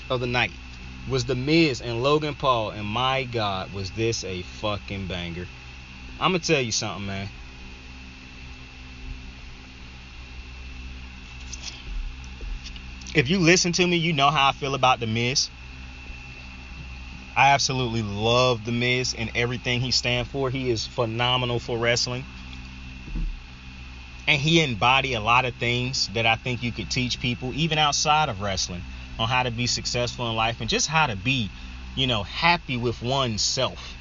C: of the night was the Miz and Logan Paul, and my God, was this a fucking banger. I'm gonna tell you something, man. If you listen to me, you know how I feel about the Miz. I absolutely love the Miz and everything he stands for. He is phenomenal for wrestling. And he embodied a lot of things that I think you could teach people, even outside of wrestling, on how to be successful in life and just how to be, happy with oneself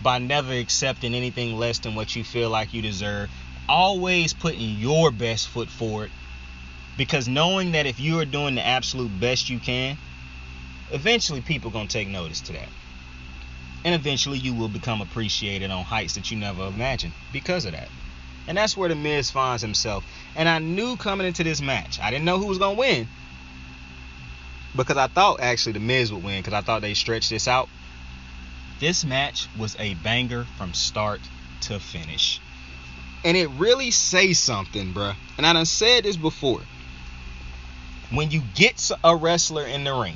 C: by never accepting anything less than what you feel like you deserve. Always putting your best foot forward, because knowing that if you are doing the absolute best you can, eventually people are going to take notice to that. And eventually you will become appreciated on heights that you never imagined because of that. And that's where the Miz finds himself. And I knew coming into this match, I didn't know who was going to win, because I thought actually the Miz would win, because I thought they stretched this out. This match was a banger from start to finish. And it really says something, bruh. And I done said this before. When you get a wrestler in the ring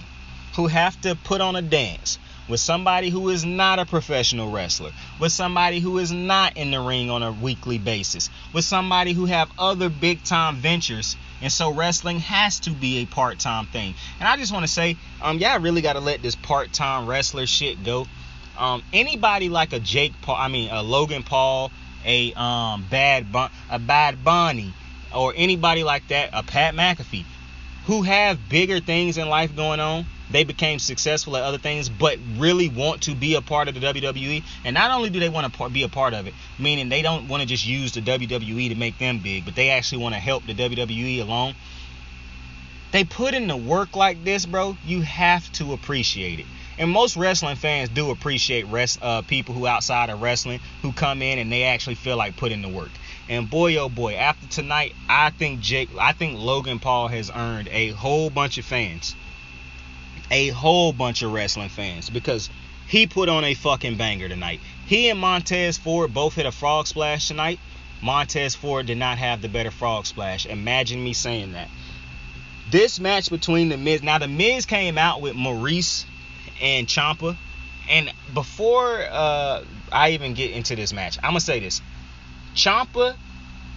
C: who have to put on a dance with somebody who is not a professional wrestler, with somebody who is not in the ring on a weekly basis, with somebody who have other big time ventures, and so wrestling has to be a part-time thing. And I just want to say, y'all really got to let this part-time wrestler shit go. Anybody like a Logan Paul, a Bad Bunny, or anybody like that, a Pat McAfee, who have bigger things in life going on, they became successful at other things, but really want to be a part of the WWE. And not only do they want to be a part of it, meaning they don't want to just use the WWE to make them big, but they actually want to help the WWE along. They put in the work like this, bro. You have to appreciate it. And most wrestling fans do appreciate people who outside of wrestling who come in and they actually feel like putting the work. And boy, oh boy, after tonight, I think Logan Paul has earned a whole bunch of fans. A whole bunch of wrestling fans, because he put on a fucking banger tonight. He and Montez Ford both hit a frog splash tonight. Montez Ford did not have the better frog splash. Imagine me saying that. This match between the Miz, now the Miz came out with Maurice and Ciampa, and before I even get into this match, I'm gonna say this: Ciampa,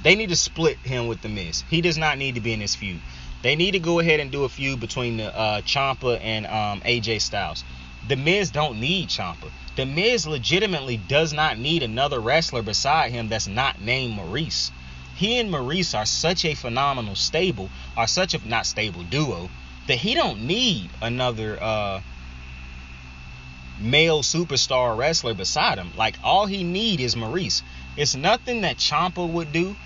C: they need to split him with the Miz. He does not need to be in this feud. They need to go ahead and do a feud between the Ciampa and AJ Styles. The Miz don't need Ciampa. The Miz legitimately does not need another wrestler beside him that's not named Maurice. He and Maurice are such a phenomenal duo, that he don't need another male superstar wrestler beside him. Like, all he need is Maurice. It's nothing that Ciampa would do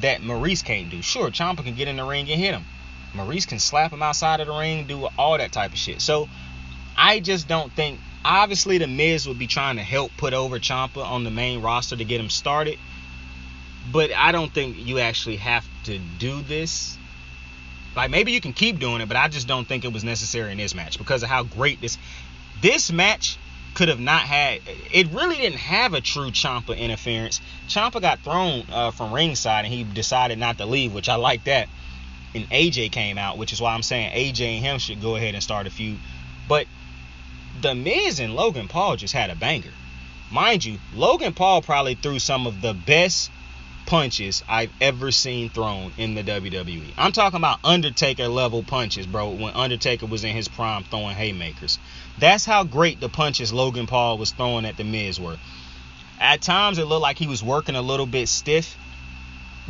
C: that Maurice can't do. Sure, Ciampa can get in the ring and hit him. Maurice can slap him outside of the ring, do all that type of shit. So I just don't think, obviously the Miz would be trying to help put over Ciampa on the main roster to get him started, but I don't think you actually have to do this. Like, maybe you can keep doing it, but I just don't think it was necessary in this match because of how great this match could have not had. It really didn't have a true Ciampa interference. Ciampa got thrown from ringside and he decided not to leave, which I like that. And AJ came out, which is why I'm saying AJ and him should go ahead and start a feud. But the Miz and Logan Paul just had a banger. Mind you, Logan Paul probably threw some of the best punches I've ever seen thrown in the WWE. I'm talking about Undertaker level punches, bro, when Undertaker was in his prime throwing haymakers. That's how great the punches Logan Paul was throwing at the Miz were. At times it looked like he was working a little bit stiff,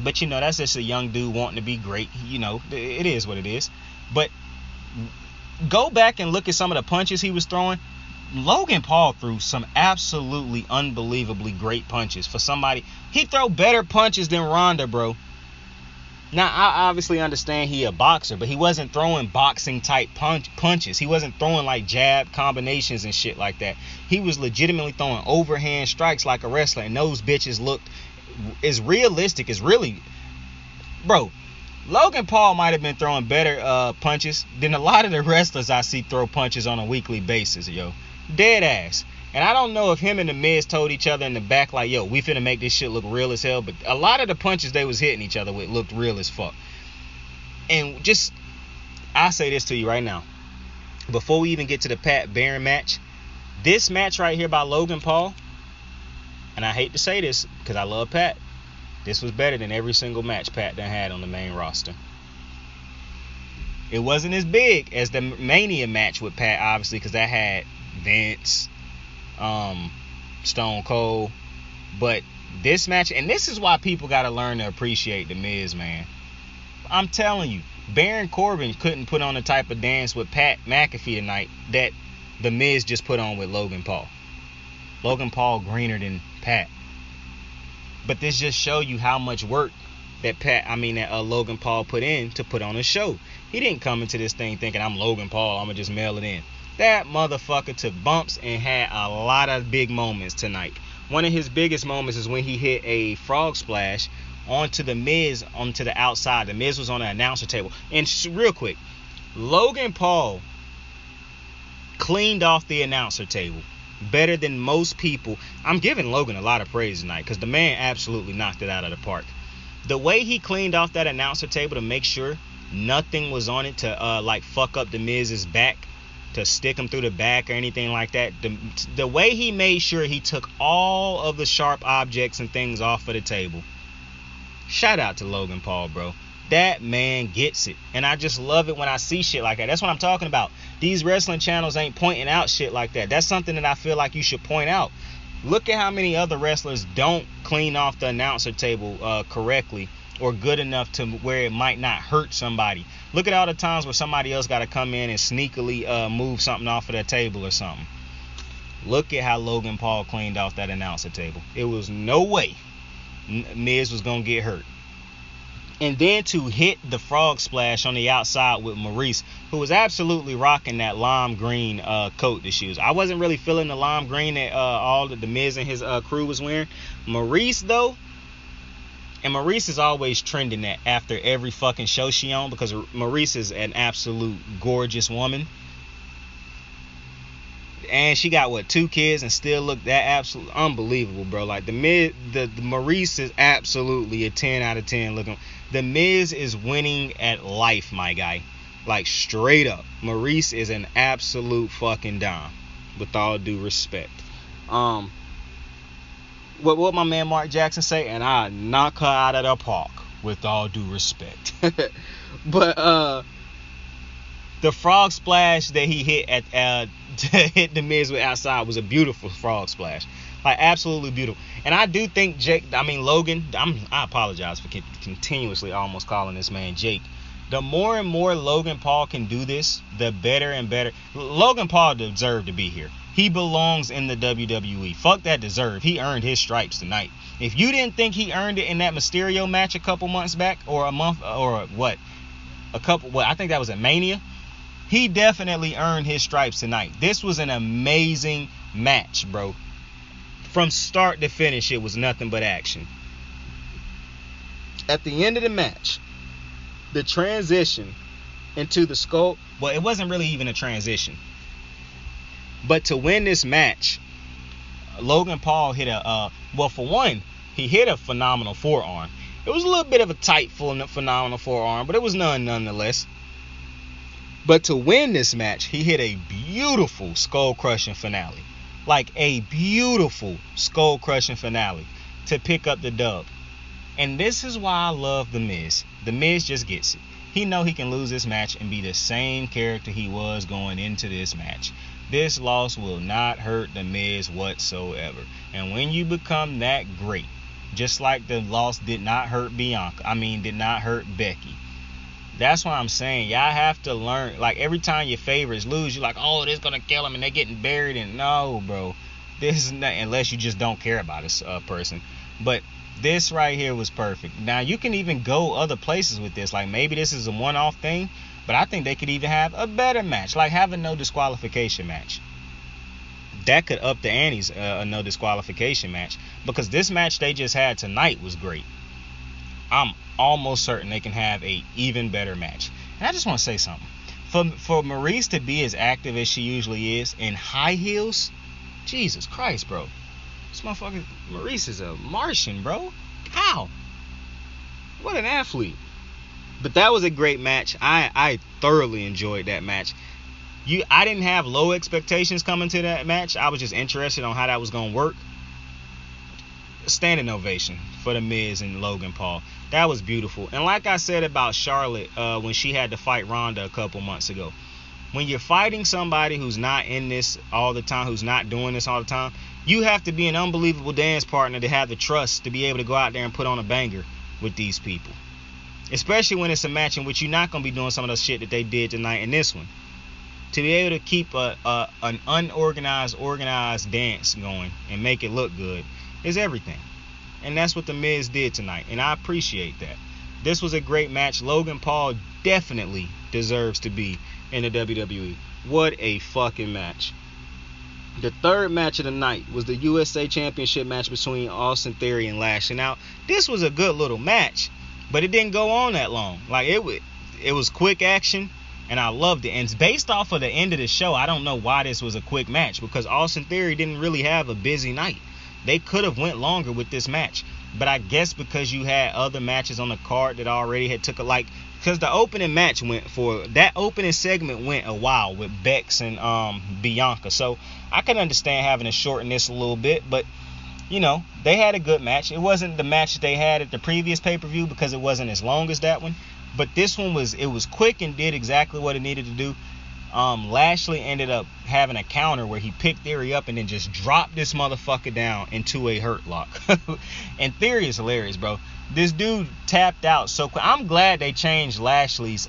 C: but that's just a young dude wanting to be great. It is what it is. But go back and look at some of the punches he was throwing. Logan Paul threw some absolutely unbelievably great punches for somebody. He throw better punches than Ronda, bro. Now, I obviously understand he a boxer, but he wasn't throwing boxing type punches. He wasn't throwing like jab combinations and shit like that. He was legitimately throwing overhand strikes like a wrestler, and those bitches looked as realistic as really. Bro, Logan Paul might have been throwing better punches than a lot of the wrestlers I see throw punches on a weekly basis, yo. Dead ass. And I don't know if him and the Miz told each other in the back like, yo, we finna make this shit look real as hell, but a lot of the punches they was hitting each other with looked real as fuck. And just, I'll say this to you right now. Before we even get to the Pat Baron match, this match right here by Logan Paul, and I hate to say this because I love Pat, this was better than every single match Pat done had on the main roster. It wasn't as big as the Mania match with Pat, obviously, because that had Vince, Stone Cold, but this match, and this is why people got to learn to appreciate the Miz, man. I'm telling you, Baron Corbin couldn't put on the type of dance with Pat McAfee tonight that the Miz just put on with Logan Paul. Logan Paul greener than Pat. But this just show you how much work that Logan Paul put in to put on a show. He didn't come into this thing thinking, I'm Logan Paul, I'm gonna just mail it in. That motherfucker took bumps and had a lot of big moments tonight. One of his biggest moments is when he hit a frog splash onto the Miz, onto the outside. The Miz was on the announcer table. And real quick, Logan Paul cleaned off the announcer table. better than most people. I'm giving Logan a lot of praise tonight because the man absolutely knocked it out of the park. The way he cleaned off that announcer table to make sure nothing was on it to like fuck up the Miz's back, to stick him through the back or anything like that. The way he made sure he took all of the sharp objects and things off of the table. Shout out to Logan Paul, bro. That man gets it. And I just love it when I see shit like that. That's what I'm talking about. These wrestling channels ain't pointing out shit like that. That's something that I feel like you should point out. Look at how many other wrestlers don't clean off the announcer table correctly or good enough to where it might not hurt somebody. Look at all the times where somebody else got to come in and sneakily move something off of their table or something. Look at how Logan Paul cleaned off that announcer table. It was no way Miz was going to get hurt. And then to hit the frog splash on the outside with Maurice, who was absolutely rocking that lime green coat that she was. I wasn't really feeling the lime green that all the Miz and his crew was wearing. Maurice, though, and Maurice is always trending that after every fucking show she on, because Maurice is an absolute gorgeous woman. And she got, 2 kids and still look that absolutely unbelievable, bro. Like, the Maurice is absolutely a 10 out of 10 looking. The Miz is winning at life, my guy. Like, straight up. Maurice is an absolute fucking dime, with all due respect. What my man Mark Jackson say? And I knock her out of the park, with all due respect. But, the frog splash that he hit to hit the Miz with outside was a beautiful frog splash. Like, absolutely beautiful. And I do think Logan, I apologize for continuously almost calling this man Jake. The more and more Logan Paul can do this, the better and better. Logan Paul deserved to be here. He belongs in the WWE. Fuck that deserve. He earned his stripes tonight. If you didn't think he earned it in that Mysterio match a couple months back, or a month, or what? I think that was at Mania. He definitely earned his stripes tonight. This was an amazing match, bro. From start to finish, it was nothing but action. At the end of the match, the transition into the skull, well, it wasn't really even a transition. But to win this match, Logan Paul hit for one, he hit a phenomenal forearm. It was a little bit of a tight, phenomenal forearm, but it was none nonetheless. But to win this match, he hit a beautiful skull-crushing finale. Like a beautiful skull-crushing finale to pick up the dub. And this is why I love The Miz. The Miz just gets it. He know he can lose this match and be the same character he was going into this match. This loss will not hurt The Miz whatsoever. And when you become that great, just like the loss did not hurt Bianca, did not hurt Becky. That's why I'm saying y'all have to learn. Like, every time your favorites lose, you're like, oh, this is gonna kill them and they're getting buried. And no, bro, this is not, unless you just don't care about this person. But this right here was perfect. Now you can even go other places with this. Like, maybe this is a one-off thing, but I think they could even have a better match, like have a no disqualification match. That could up the antes, a no disqualification match, because this match they just had tonight was great. I'm almost certain they can have a even better match. And I just want to say something. For Maurice to be as active as she usually is in high heels, Jesus Christ, bro. This motherfucker Maurice is a Martian, bro. How? What an athlete. But that was a great match. I thoroughly enjoyed that match. I didn't have low expectations coming to that match. I was just interested on how that was going to work. Standing ovation for The Miz and Logan Paul. That was beautiful. And like I said about Charlotte when she had to fight Ronda a couple months ago, when you're fighting somebody who's not in this all the time, who's not doing this all the time, you have to be an unbelievable dance partner to have the trust to be able to go out there and put on a banger with these people. Especially when it's a match in which you're not going to be doing some of the shit that they did tonight in this one. To be able to keep an organized dance going and make it look good is everything. And that's what The Miz did tonight, and I appreciate that. This was a great match. Logan Paul definitely deserves to be in the WWE. What a fucking match. The third match of the night was the USA Championship match between Austin Theory and Lashley. Now, this was a good little match, but it didn't go on that long. Like, it was quick action, and I loved it. And based off of the end of the show, I don't know why this was a quick match, because Austin Theory didn't really have a busy night. They could have went longer with this match, but I guess because you had other matches on the card that already had took a, like, because the opening match that opening segment went a while with Becks and Bianca, so I can understand having to shorten this a little bit. But you know, they had a good match. It wasn't the match they had at the previous pay-per-view because it wasn't as long as that one, but this one was quick and did exactly what it needed to do. Lashley ended up having a counter where he picked Theory up and then just dropped this motherfucker down into a hurt lock. And Theory is hilarious, bro. This dude tapped out so quick. I'm glad they changed Lashley's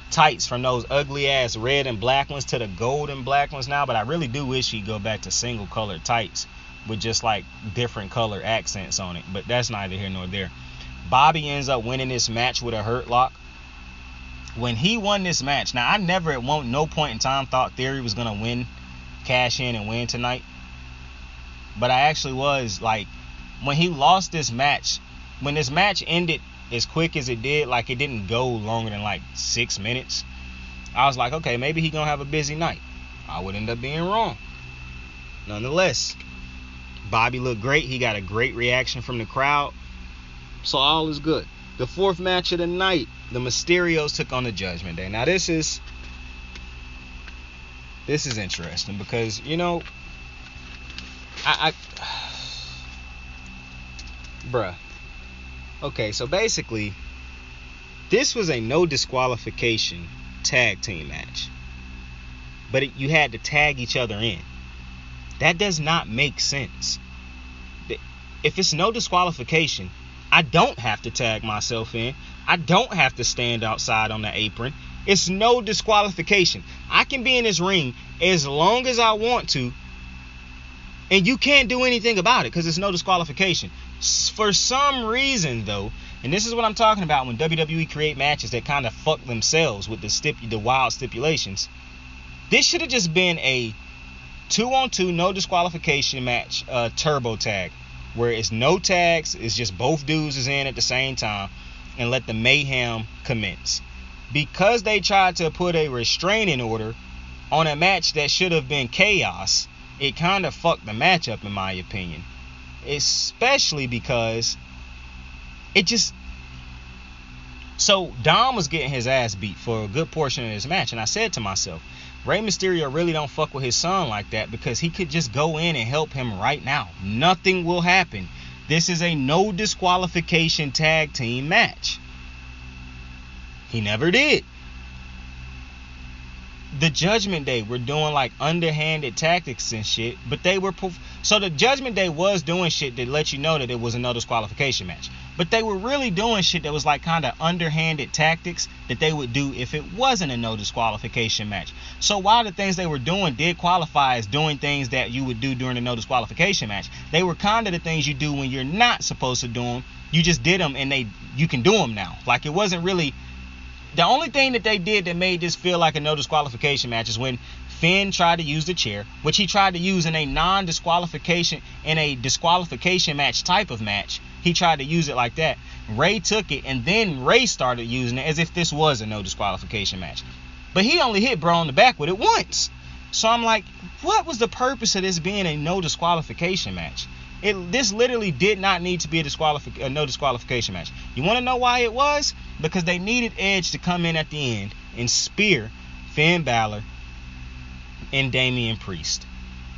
C: tights from those ugly ass red and black ones to the gold and black ones now, but I really do wish he'd go back to single colored tights with just like different color accents on it, but that's neither here nor there. Bobby ends up winning this match with a hurt lock. When he won this match, now I never at no point in time thought Theory was gonna win, cash in and win tonight, but I actually was. Like, when he lost this match, when this match ended as quick as it did, like it didn't go longer than like 6 minutes, I was like, okay, maybe he gonna have a busy night. I would end up being wrong. Nonetheless, Bobby looked great. He got a great reaction from the crowd, so all is good. The fourth match of the night, the Mysterios took on the Judgment Day. Now this is interesting because, you know, bruh. Okay, so basically, this was a no disqualification tag team match, but you had to tag each other in. That does not make sense. If it's no disqualification, I don't have to tag myself in. I don't have to stand outside on the apron. It's no disqualification. I can be in this ring as long as I want to, and you can't do anything about it because it's no disqualification. For some reason, though, and this is what I'm talking about when WWE create matches that kind of fuck themselves with the wild stipulations, this should have just been a 2-on-2 no disqualification match, turbo tag, where it's no tags, it's just both dudes is in at the same time, and let the mayhem commence. Because they tried to put a restraining order on a match that should have been chaos, it kind of fucked the match up, in my opinion. Especially because it just... So Dom was getting his ass beat for a good portion of this match, and I said to myself, Rey Mysterio really don't fuck with his son like that, because he could just go in and help him right now. Nothing will happen. This is a no disqualification tag team match. He never did. The Judgment Day were doing like underhanded tactics and shit, but they were... So the Judgment Day was doing shit that let you know that it was a no disqualification match. But they were really doing shit that was like kind of underhanded tactics that they would do if it wasn't a no disqualification match. So while the things they were doing did qualify as doing things that you would do during a no disqualification match, they were kind of the things you do when you're not supposed to do them. You just did them and you can do them now. Like, it wasn't really... The only thing that they did that made this feel like a no disqualification match is when Finn tried to use the chair, which he tried to use in a non-disqualification, in a disqualification match type of match. He tried to use it like that. Ray took it, and then Ray started using it as if this was a no disqualification match. But he only hit Bro on the back with it once. So I'm like, what was the purpose of this being a no disqualification match? This literally did not need to be a no disqualification match. You want to know why it was? Because they needed Edge to come in at the end and spear Finn Balor and Damien Priest.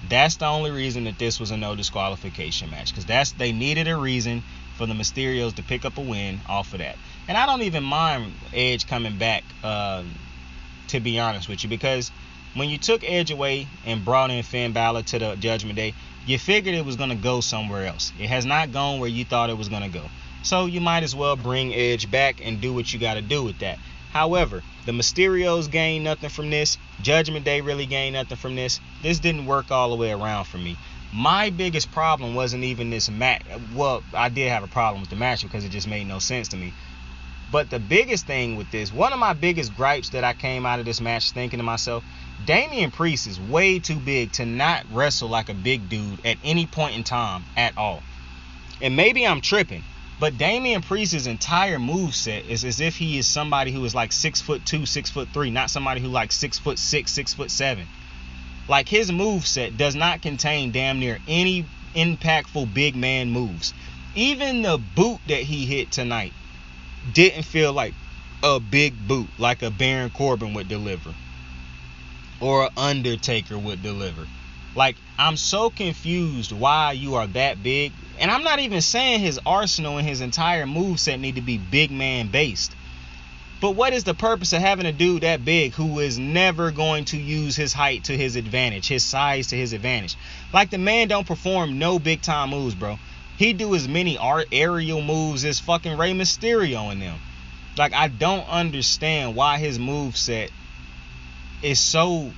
C: That's the only reason that this was a no disqualification match, because they needed a reason for the Mysterios to pick up a win off of that. And I don't even mind Edge coming back, to be honest with you, because when you took Edge away and brought in Finn Balor to the Judgment Day, you figured it was going to go somewhere else. It has not gone where you thought it was going to go. So you might as well bring Edge back and do what you got to do with that. However, the Mysterios gained nothing from this. Judgment Day really gained nothing from this. This didn't work all the way around for me. My biggest problem wasn't even this match. Well, I did have a problem with the match because it just made no sense to me. But the biggest thing with this, one of my biggest gripes that I came out of this match thinking to myself, Damien Priest is way too big to not wrestle like a big dude at any point in time at all. And maybe I'm tripping, But Damien Priest's entire moveset is as if he is somebody who is like 6'2", 6'3", not somebody who like 6'6", 6'7". Like, his moveset does not contain damn near any impactful big man moves. Even the boot that he hit tonight didn't feel like a big boot, like a Baron Corbin would deliver or an Undertaker would deliver. Like, I'm so confused why you are that big. And I'm not even saying his arsenal and his entire moveset need to be big man based. But what is the purpose of having a dude that big who is never going to use his height to his advantage, his size to his advantage? Like, the man don't perform no big time moves, bro. He do as many aerial moves as fucking Rey Mysterio in them. Like, I don't understand why his moveset is so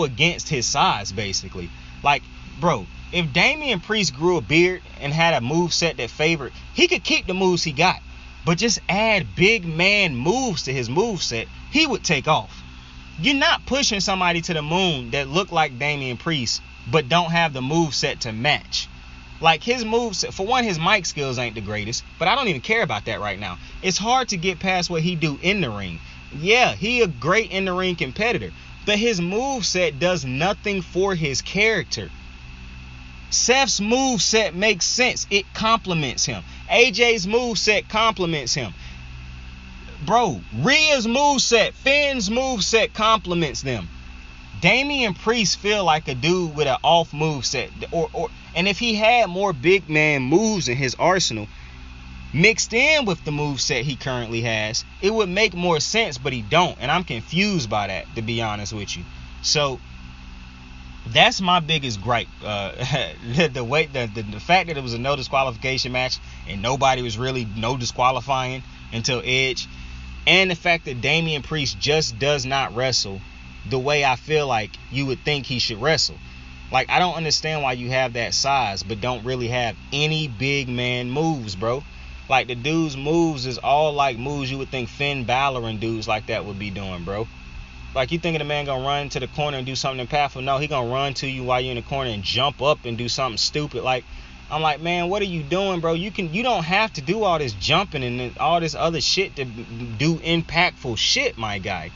C: against his size, basically. Like, bro, if Damien Priest grew a beard and had a moveset that favored, he could keep the moves he got, but just add big man moves to his moveset, he would take off. You're not pushing somebody to the moon that look like Damien Priest but don't have the moveset to match. Like, his moveset, for one, his mic skills ain't the greatest, but I don't even care about that right now. It's hard to get past what he do in the ring. Yeah, he a great in the ring competitor, but his moveset does nothing for his character. Seth's moveset makes sense. It complements him. AJ's moveset complements him. Bro, Rhea's moveset, Finn's moveset complements them. Damien Priest feel like a dude with an off moveset. And if he had more big man moves in his arsenal, mixed in with the moveset he currently has, it would make more sense, but he don't. And I'm confused by that, to be honest with you. So, that's my biggest gripe. The fact that it was a no disqualification match and nobody was really no disqualifying until Edge, and the fact that Damien Priest just does not wrestle the way I feel like you would think he should wrestle. Like, I don't understand why you have that size but don't really have any big man moves, bro. Like, the dude's moves is all like moves you would think Finn Balor and dudes like that would be doing, bro. Like, you thinking the man gonna run to the corner and do something impactful? No, he gonna run to you while you're in the corner and jump up and do something stupid. Like, I'm like, man, what are you doing, bro? You don't have to do all this jumping and all this other shit to do impactful shit, my guy.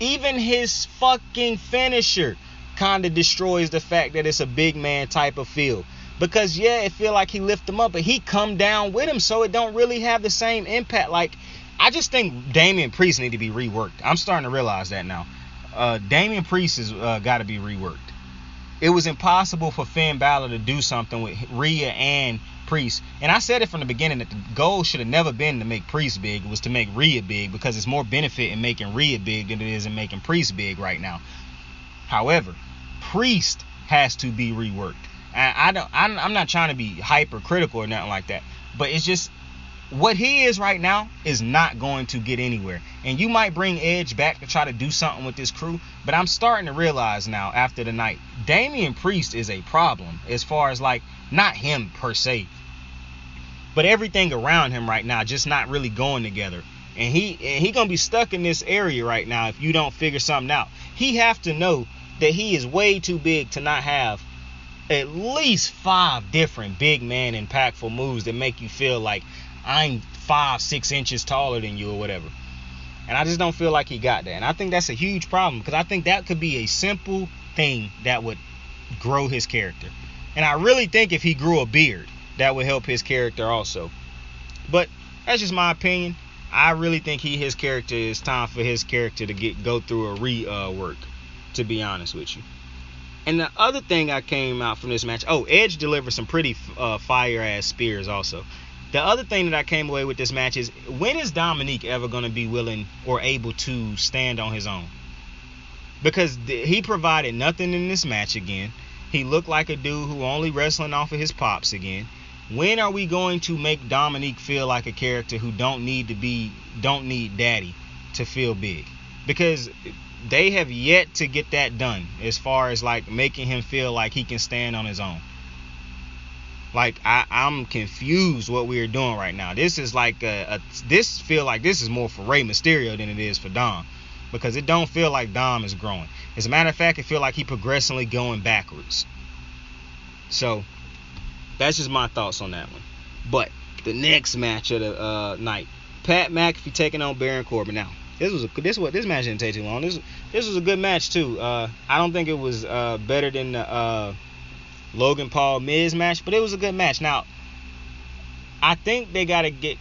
C: Even his fucking finisher kind of destroys the fact that it's a big man type of feel. Because, yeah, it feel like he lift him up, but he come down with him, so it don't really have the same impact. Like, I just think Damien Priest need to be reworked. I'm starting to realize that now. Damien Priest has got to be reworked. It was impossible for Finn Balor to do something with Rhea and Priest. And I said it from the beginning that the goal should have never been to make Priest big. It was to make Rhea big, because it's more benefit in making Rhea big than it is in making Priest big right now. However, Priest has to be reworked. I'm not trying to be hypercritical or nothing like that, but it's just what he is right now is not going to get anywhere. And you might bring Edge back to try to do something with this crew, but I'm starting to realize now after the night, Damien Priest is a problem as far as, like, not him per se, but everything around him right now just not really going together. And he gonna be stuck in this area right now if you don't figure something out. He have to know that he is way too big to not have at least 5 different big man impactful moves that make you feel like I'm 5-6 inches taller than you or whatever. And I just don't feel like he got that. And I think that's a huge problem, because I think that could be a simple thing that would grow his character. And I really think if he grew a beard, that would help his character also. But that's just my opinion. I really think his character, is time for his character to go through a rework, to be honest with you. And the other thing I came out from this match, Edge delivered some pretty fire ass spears also. The other thing that I came away with this match is, when is Dominique ever going to be willing or able to stand on his own? Because he provided nothing in this match again. He looked like a dude who only wrestling off of his pops again. When are we going to make Dominique feel like a character who don't need daddy to feel big? Because they have yet to get that done as far as, like, making him feel like he can stand on his own. Like, I'm confused what we're doing right now. This is like this feel like this is more for Rey Mysterio than it is for Dom, because it don't feel like Dom is growing. As a matter of fact, it feel like he progressively going backwards. So that's just my thoughts on that one. But the next match of the night, Pat McAfee taking on Baron Corbin. Now, this match didn't take too long. This was a good match too. I don't think it was better than the Logan Paul Miz match, but it was a good match. Now, I think they gotta get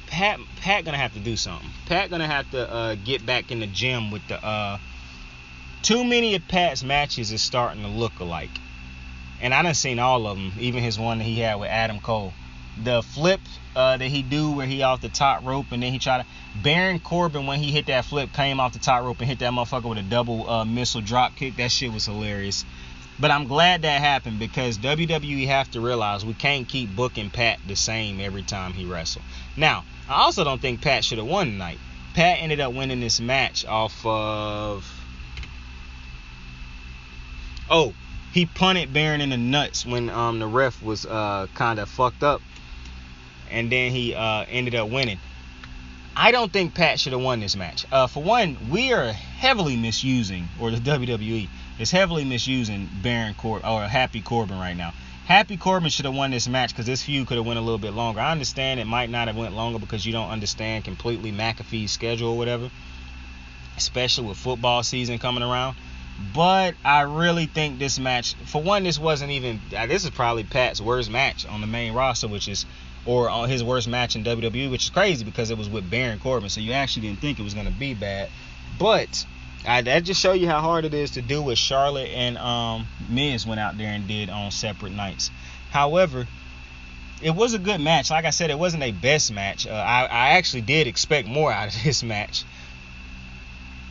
C: Pat gonna have to do something. Pat gonna have to get back in the gym with the too many of Pat's matches is starting to look alike. And I done seen all of them, even his one that he had with Adam Cole. The flip that he do where he off the top rope and then he try to... Baron Corbin, when he hit that flip, came off the top rope and hit that motherfucker with a double missile drop kick. That shit was hilarious. But I'm glad that happened because WWE have to realize we can't keep booking Pat the same every time he wrestles. Now, I also don't think Pat should have won tonight. Pat ended up winning this match off of... Oh, he punted Baron in the nuts when the ref was kind of fucked up. And then he ended up winning. I don't think Pat should have won this match. For one, we are heavily misusing, or the WWE is heavily misusing Baron Corbin, or Happy Corbin right now. Happy Corbin should have won this match because this feud could have went a little bit longer. I understand it might not have went longer because you don't understand completely McAfee's schedule or whatever, especially with football season coming around. But I really think this match, for one, this wasn't even, this is probably Pat's worst match on the main roster, or on his worst match in WWE, which is crazy because it was with Baron Corbin, so you actually didn't think it was going to be bad. But that just show you how hard it is to do what Charlotte and Miz went out there and did on separate nights. However, it was a good match. Like I said, it wasn't a best match. I actually did expect more out of this match.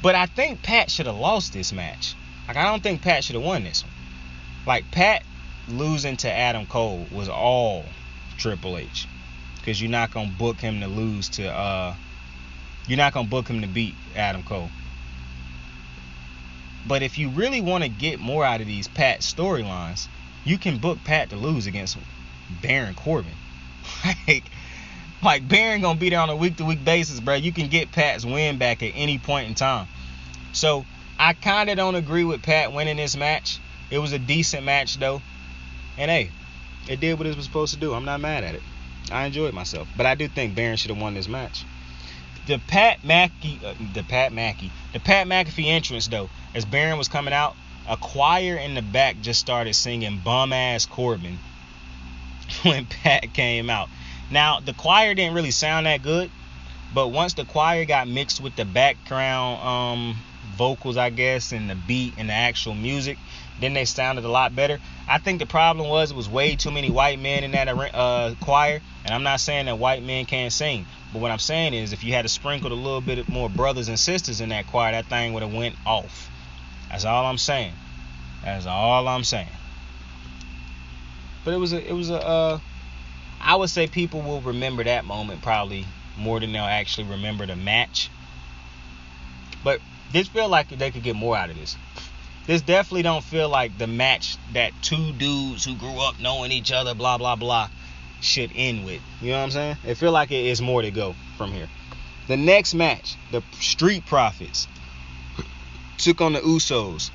C: But I think Pat should have lost this match. Like, I don't think Pat should have won this one. Like, Pat losing to Adam Cole was all Triple H, because you're not gonna book him to lose to you're not gonna book him to beat Adam Cole. But if you really want to get more out of these Pat storylines, you can book Pat to lose against Baron Corbin. like Baron gonna be there on a week-to-week basis, bro. You can get Pat's win back at any point in time. So I kind of don't agree with Pat winning this match. It was a decent match though, and hey, it did what it was supposed to do. I'm not mad at it. I enjoyed myself. But I do think Baron should have won this match. The Pat McAfee entrance, though, as Baron was coming out, a choir in the back just started singing Bum-Ass Corbin when Pat came out. Now, the choir didn't really sound that good, but once the choir got mixed with the background vocals, I guess, and the beat and the actual music, then they sounded a lot better. I think the problem was it was way too many white men in that choir, and I'm not saying that white men can't sing, but what I'm saying is if you had to sprinkle a little bit more brothers and sisters in that choir, that thing would have went off. That's all I'm saying. That's all I'm saying. But it was a I would say people will remember that moment probably more than they'll actually remember the match. But this feel like they could get more out of this. This definitely don't feel like the match that two dudes who grew up knowing each other, blah, blah, blah, should end with. You know what I'm saying? It feel like it is more to go from here. The next match, the Street Profits took on the Usos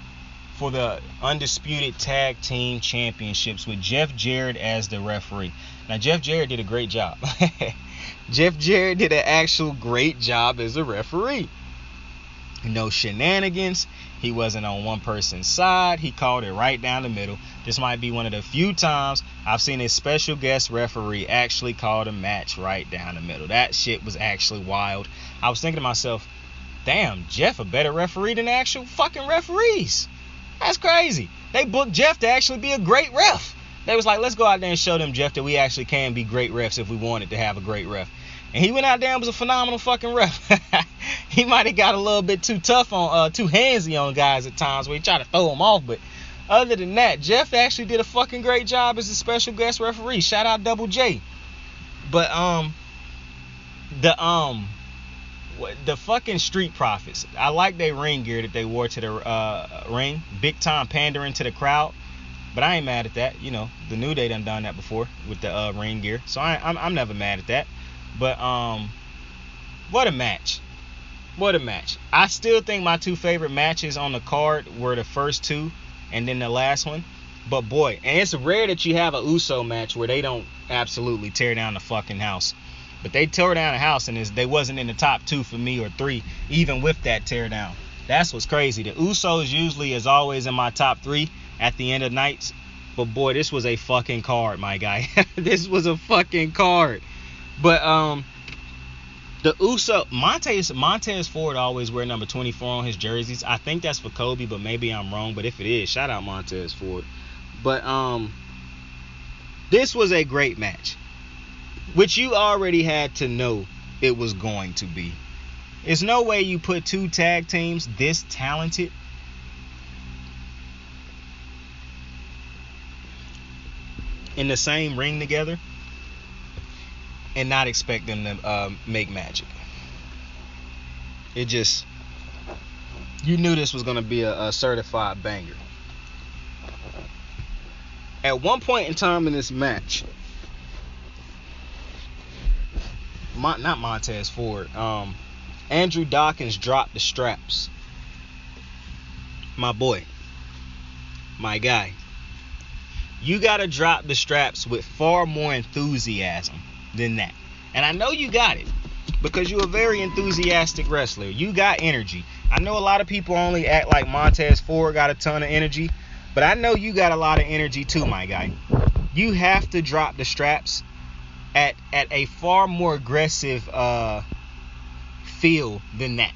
C: for the Undisputed Tag Team Championships with Jeff Jarrett as the referee. Now, Jeff Jarrett did a great job. Jeff Jarrett did an actual great job as a referee. No shenanigans. He wasn't on one person's side. He called it right down the middle. This might be one of the few times I've seen a special guest referee actually call a match right down the middle. That shit was actually wild. I was thinking to myself, damn, Jeff a better referee than the actual fucking referees. That's crazy. They booked Jeff to actually be a great ref. They was like, let's go out there and show them, Jeff, that we actually can be great refs if we wanted to have a great ref. And he went out there and was a phenomenal fucking ref. He might have got a little bit too tough on, too handsy on guys at times where he tried to throw them off. But other than that, Jeff actually did a fucking great job as a special guest referee. Shout out Double J. But the fucking Street Profits, I like their ring gear that they wore to the ring. Big time pandering to the crowd. But I ain't mad at that. You know, the New Day done that before with the ring gear. So I'm never mad at that. But what a match. What a match. I still think my two favorite matches on the card were the first two and then the last one. But boy, and it's rare that you have a Uso match where they don't absolutely tear down the fucking house. But they tore down the house, and they wasn't in the top 2 for me, or 3, even with that tear down. That's what's crazy. The Usos usually is always in my top 3 at the end of nights. But boy, this was a fucking card, my guy. This was a fucking card. But the Uso, Montez Ford always wear number 24 on his jerseys. I think that's for Kobe, but maybe I'm wrong. But if it is, shout out Montez Ford. But this was a great match, which you already had to know it was going to be. There's no way you put 2 tag teams this talented in the same ring together and not expect them to make magic. It just, you knew this was going to be a certified banger. At one point in time in this match, not Montez Ford, Andrew Dawkins dropped the straps. My boy, my guy, you gotta drop the straps with far more enthusiasm than that. And I know you got it, because you're a very enthusiastic wrestler. You got energy. I know a lot of people only act like Montez Ford got a ton of energy, but I know you got a lot of energy too, my guy. You have to drop the straps at a far more aggressive feel than that.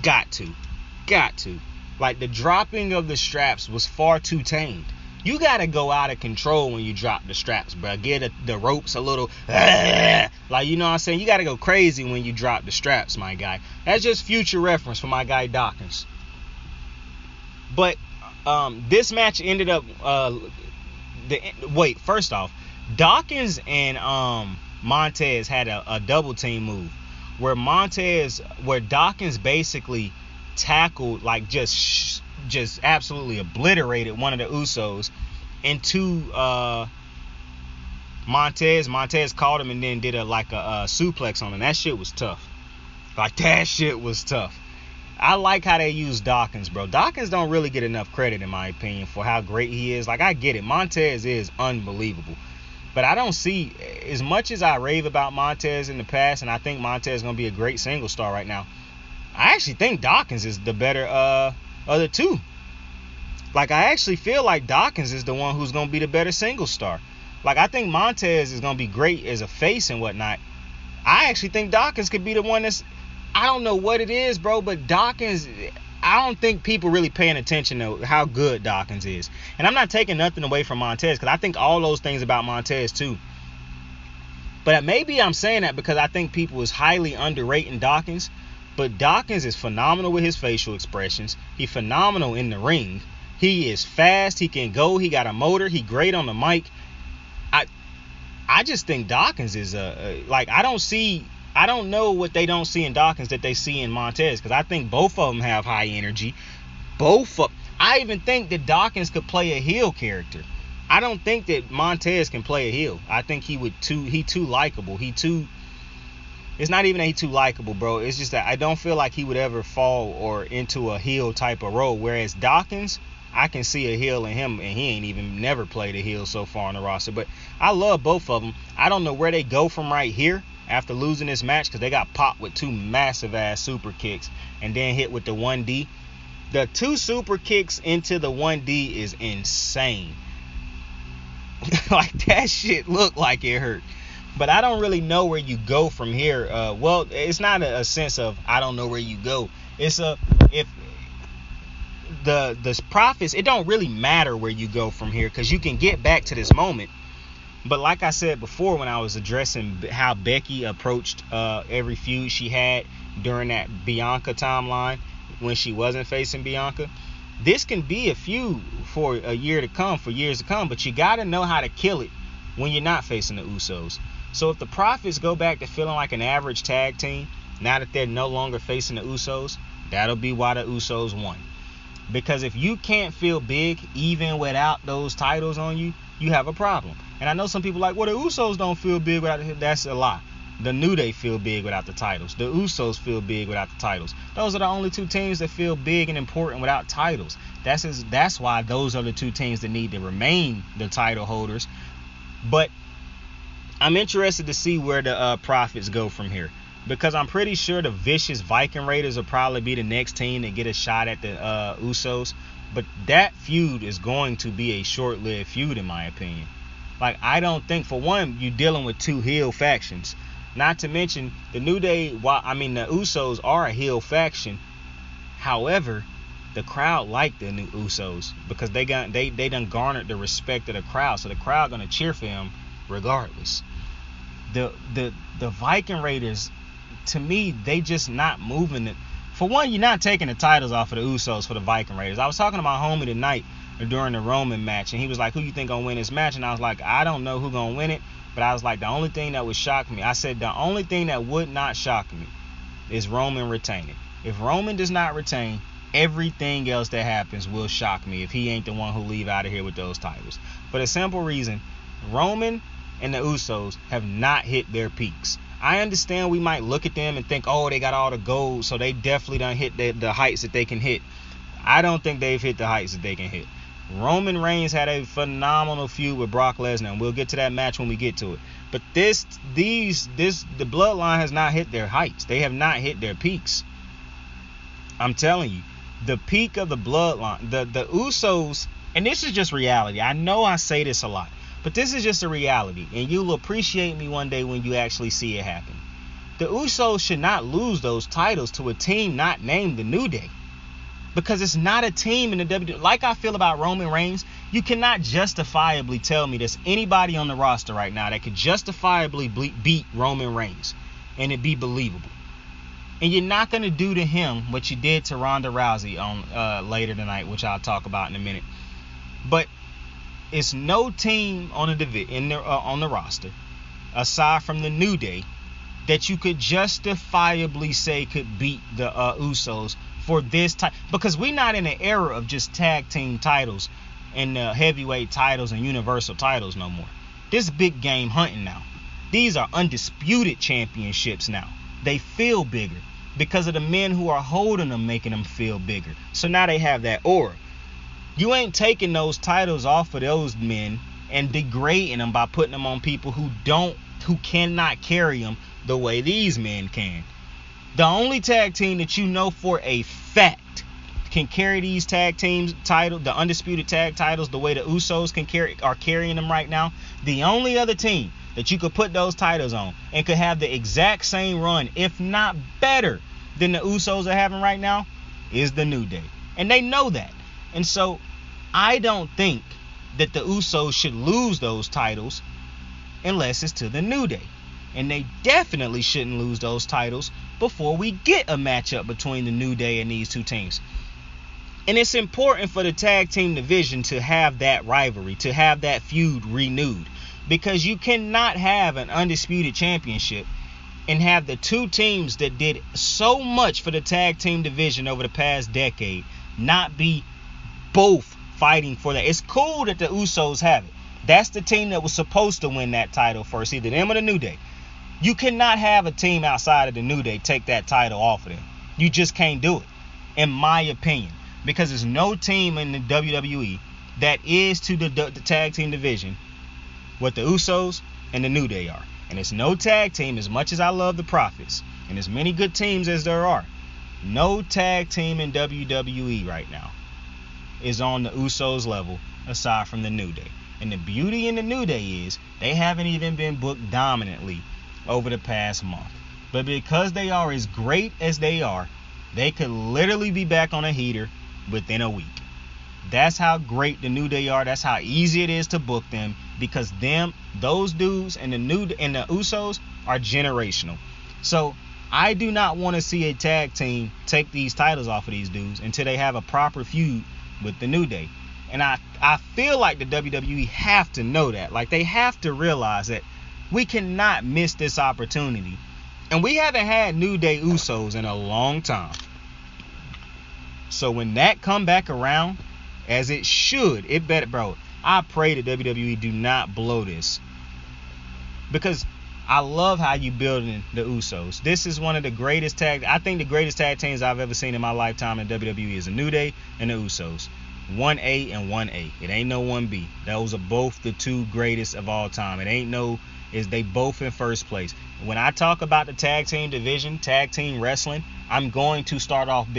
C: Got to. Like, the dropping of the straps was far too tamed. You gotta go out of control when you drop the straps, bro. Get the ropes a little, like, you know what I'm saying? You gotta go crazy when you drop the straps, my guy. That's just future reference for my guy Dawkins. But this match ended up first off, Dawkins and Montez had a double team move where Dawkins basically tackled, like, just absolutely obliterated one of the Usos into Montez. Montez caught him and then did a suplex on him. That shit was tough. I like how they use Dawkins, bro. Dawkins don't really get enough credit, in my opinion, for how great he is. Like, I get it. Montez is unbelievable. But I don't see, as much as I rave about Montez in the past, and I think Montez is going to be a great single star right now, I actually think Dawkins is the better of the two. Like, I actually feel like Dawkins is the one who's going to be the better single star. Like, I think Montez is going to be great as a face and whatnot. I actually think Dawkins could be the one that's, I don't know what it is, bro, but Dawkins, I don't think people really paying attention to how good Dawkins is. And I'm not taking nothing away from Montez, because I think all those things about Montez too. But maybe I'm saying that because I think people is highly underrating Dawkins. But Dawkins is phenomenal with his facial expressions. He's phenomenal in the ring. He is fast. He can go. He got a motor. He great on the mic. I just think Dawkins is I don't know what they don't see in Dawkins that they see in Montez, because I think both of them have high energy. I even think that Dawkins could play a heel character. I don't think that Montez can play a heel. I think he too likable. It's not even that he's too likable, bro. It's just that I don't feel like he would ever fall or into a heel type of role. Whereas Dawkins, I can see a heel in him, and he ain't even never played a heel so far on the roster. But I love both of them. I don't know where they go from right here after losing this match, because they got popped with 2 massive ass super kicks and then hit with the 1D. The 2 super kicks into the 1D is insane. Like, that shit looked like it hurt. But I don't really know where you go from here. Well, it's not a sense of I don't know where you go. It's if the profits, it don't really matter where you go from here, because you can get back to this moment. But like I said before, when I was addressing how Becky approached every feud she had during that Bianca timeline when she wasn't facing Bianca, this can be a feud for a year to come, for years to come. But you got to know how to kill it when you're not facing the Usos. So if the Profits go back to feeling like an average tag team, now that they're no longer facing the Usos, that'll be why the Usos won. Because if you can't feel big even without those titles on you, you have a problem. And I know some people like, well, the Usos don't feel big without it. That's a lie. The New Day feel big without the titles. The Usos feel big without the titles. Those are the only two teams that feel big and important without titles. That's why those are the two teams that need to remain the title holders. But I'm interested to see where the Profits go from here, because I'm pretty sure the vicious Viking Raiders will probably be the next team to get a shot at the Usos. But that feud is going to be a short-lived feud, in my opinion. Like, I don't think, for one, you're dealing with two heel factions. Not to mention, the New Day, the Usos are a heel faction. However, the crowd like the new Usos because they done garnered the respect of the crowd. So the crowd gonna cheer for them regardless. The Viking Raiders, to me, they just not moving it. For one, you're not taking the titles off of the Usos for the Viking Raiders. I was talking to my homie tonight during the Roman match, and he was like, who you think gonna win this match? And I was like, I don't know who gonna win it. But I was like, the only thing that would shock me, I said the only thing that would not shock me is Roman retaining. If Roman does not retain, everything else that happens will shock me if he ain't the one who leave out of here with those titles. For the simple reason, Roman and the Usos have not hit their peaks. I understand we might look at them and think, oh, they got all the gold, so they definitely done hit the heights that they can hit. I don't think they've hit the heights that they can hit. Roman Reigns had a phenomenal feud with Brock Lesnar, and we'll get to that match when we get to it. But the bloodline has not hit their heights. They have not hit their peaks. I'm telling you, the peak of the bloodline, the Usos, and this is just reality. I know I say this a lot, but this is just a reality, and you'll appreciate me one day when you actually see it happen. The Usos should not lose those titles to a team not named the New Day. Because it's not a team in the WWE. Like I feel about Roman Reigns, you cannot justifiably tell me there's anybody on the roster right now that could justifiably beat Roman Reigns and it be believable. And you're not going to do to him what you did to Ronda Rousey on later tonight, which I'll talk about in a minute. But it's no team on the roster, aside from the New Day, that you could justifiably say could beat the Usos for this time, because we're not in an era of just tag team titles and heavyweight titles and universal titles no more. This big game hunting now. These are undisputed championships now. They feel bigger because of the men who are holding them, making them feel bigger. So now they have that aura. You ain't taking those titles off of those men and degrading them by putting them on people who cannot carry them the way these men can. The only tag team that you know for a fact can carry these tag teams title, the undisputed tag titles, the way the Usos are carrying them right now. The only other team that you could put those titles on and could have the exact same run, if not better than the Usos are having right now, is the New Day. And they know that. And so I don't think that the Usos should lose those titles unless it's to the New Day. And they definitely shouldn't lose those titles before we get a matchup between the New Day and these two teams. And it's important for the tag team division to have that rivalry, to have that feud renewed. Because you cannot have an undisputed championship and have the two teams that did so much for the tag team division over the past decade not be both fighting for that. It's cool that the Usos have it. That's the team that was supposed to win that title first, either them or the New Day. You cannot have a team outside of the New Day take that title off of them. You just can't do it, in my opinion. Because there's no team in the WWE that is to the tag team division what the Usos and the New Day are. And it's no tag team, as much as I love the Profits, and as many good teams as there are, no tag team in WWE right now is on the Usos level aside from the New Day. And the beauty in the New Day is they haven't even been booked dominantly over the past month. But because they are as great as they are, they could literally be back on a heater within a week. That's how great the New Day are. That's how easy it is to book them, because those dudes and the Usos are generational. So I do not want to see a tag team take these titles off of these dudes until they have a proper feud with the New Day. And I feel like the WWE have to know that. Like, they have to realize that we cannot miss this opportunity. And we haven't had New Day Usos in a long time. So when that come back around, as it should, it better, bro. I pray the WWE do not blow this. Because I love how you building the Usos. This is one of the greatest I think the greatest tag teams I've ever seen in my lifetime in WWE is the New Day and the Usos. 1A and 1A. It ain't no 1B. Those are both the two greatest of all time. It ain't no, they both in first place. When I talk about the tag team division, tag team wrestling, I'm going to start off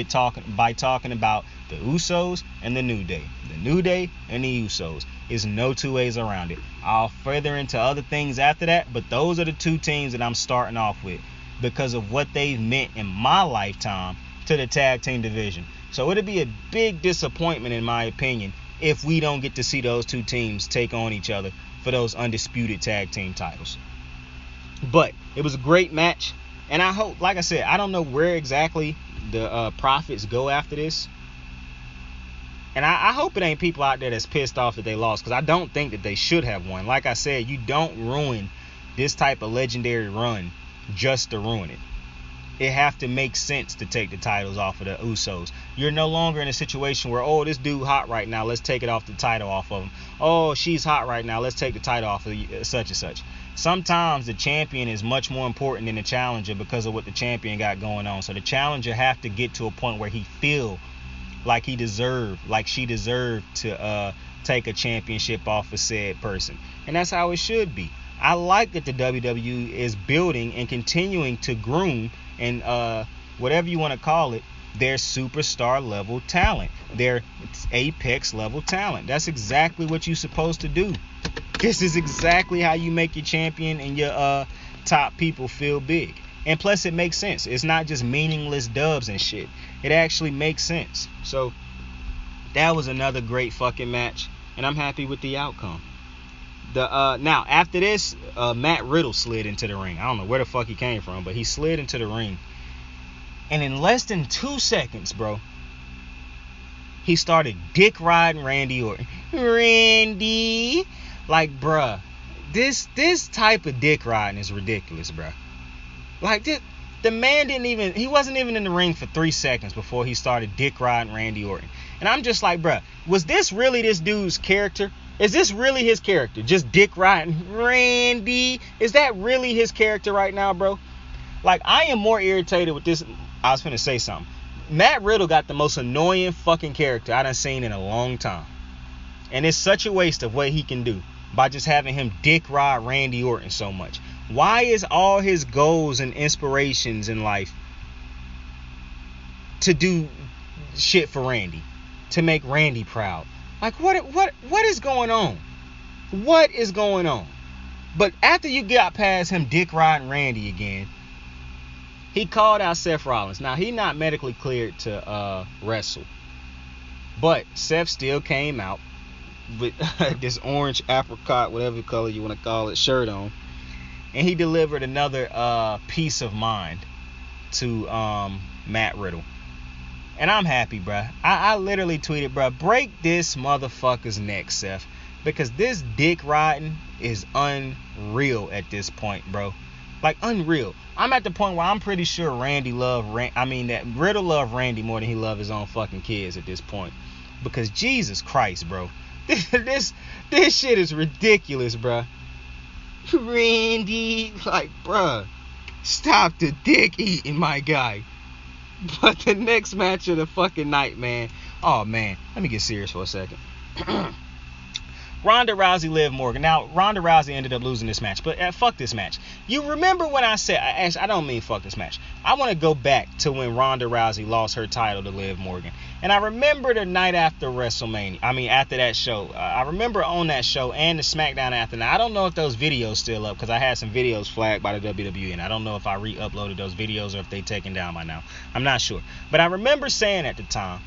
C: by talking about the Usos and the New Day. The New Day and the Usos. There's no two ways around it. I'll further into other things after that, but those are the two teams that I'm starting off with because of what they've meant in my lifetime to the tag team division. So it'll be a big disappointment, in my opinion, if we don't get to see those two teams take on each other for those undisputed tag team titles. But it was a great match, and I hope, like I said, I don't know where exactly the profits go after this. And I hope it ain't people out there that's pissed off that they lost, because I don't think that they should have won. Like I said, you don't ruin this type of legendary run just to ruin it. It have to make sense to take the titles off of the Usos. You're no longer in a situation where, oh, this dude hot right now, let's take it off the title off of him. Oh, she's hot right now, let's take the title off of such and such. Sometimes the champion is much more important than the challenger because of what the champion got going on. So the challenger have to get to a point where he feel like she deserved to take a championship off of said person. And that's how it should be. I like that the WWE is building and continuing to groom and whatever you want to call it, their superstar level talent, their apex level talent. That's exactly what you're supposed to do. This is exactly how you make your champion and your top people feel big. And plus it makes sense. It's not just meaningless dubs and shit. It actually makes sense. So that was another great fucking match, and I'm happy with the outcome. Now after this, Matt Riddle slid into the ring. I don't know where the fuck he came from, but he slid into the ring. And in less than 2 seconds, bro, he started dick riding Randy Orton. Randy, like, bruh, this type of dick riding is ridiculous, bruh. Like, the man he wasn't even in the ring for 3 seconds before he started dick riding Randy Orton. And I'm just like, bruh, was this really this dude's character? Is this really his character? Just dick riding Randy? Is that really his character right now, bro? Like, I am more irritated with this. I was finna say something. Matt Riddle got the most annoying fucking character I done seen in a long time. And it's such a waste of what he can do by just having him dick ride Randy Orton so much. Why is all his goals and inspirations in life to do shit for Randy? To make Randy proud? Like, what is going on? What is going on? But after you got past him dick riding Randy again, he called out Seth Rollins. Now, he not medically cleared to wrestle. But Seth still came out with this orange apricot, whatever color you want to call it, shirt on. And he delivered another peace of mind to Matt Riddle. And I'm happy, bruh. I literally tweeted, bruh, break this motherfucker's neck, Seth. Because this dick riding is unreal at this point, bro. Like, unreal. I'm at the point where I'm pretty sure that Riddle loved Randy more than he loved his own fucking kids at this point. Because Jesus Christ, bro. This shit is ridiculous, bruh. Randy, like, bruh, stop the dick eating, my guy. But the next match of the fucking night, man. Oh, man. Let me get serious for a second. Ronda Rousey, Liv Morgan. Now, Ronda Rousey ended up losing this match, but fuck this match. You remember when I said, I don't mean fuck this match. I want to go back to when Ronda Rousey lost her title to Liv Morgan. And I remember the night after WrestleMania. After that show. I remember on that show and the SmackDown after. Now, I don't know if those videos still up, because I had some videos flagged by the WWE, and I don't know if I re-uploaded those videos or if they taken down by now. I'm not sure. But I remember saying at the time,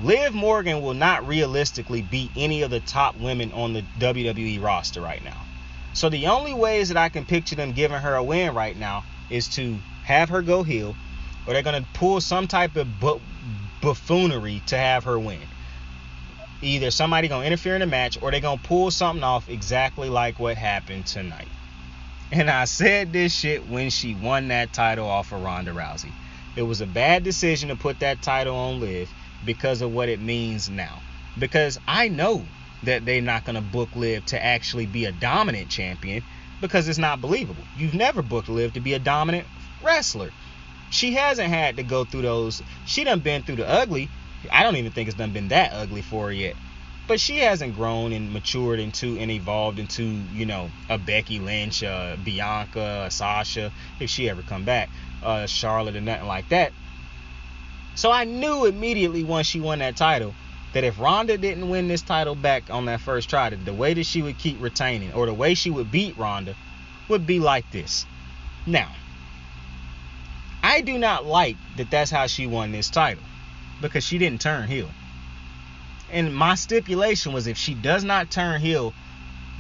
C: Liv Morgan will not realistically beat any of the top women on the WWE roster right now. So the only ways that I can picture them giving her a win right now is to have her go heel, or they're going to pull some type of buffoonery to have her win. Either somebody going to interfere in the match, or they're going to pull something off exactly like what happened tonight. And I said this shit when she won that title off of Ronda Rousey. It was a bad decision to put that title on Liv, because of what it means now. Because I know that they're not going to book Liv to actually be a dominant champion. because it's not believable. You've never booked Liv to be a dominant wrestler. She hasn't had to go through those. She done been through the ugly. I don't even think it's done been that ugly for her yet. But she hasn't grown and matured into and evolved into, you know, a Becky Lynch, Bianca, Sasha, if she ever come back, Charlotte or nothing like that. So I knew immediately once she won that title that if Ronda didn't win this title back on that first try, the way that she would keep retaining or the way she would beat Ronda would be like this. Now, I do not like that that's how she won this title because she didn't turn heel. And my stipulation was if she does not turn heel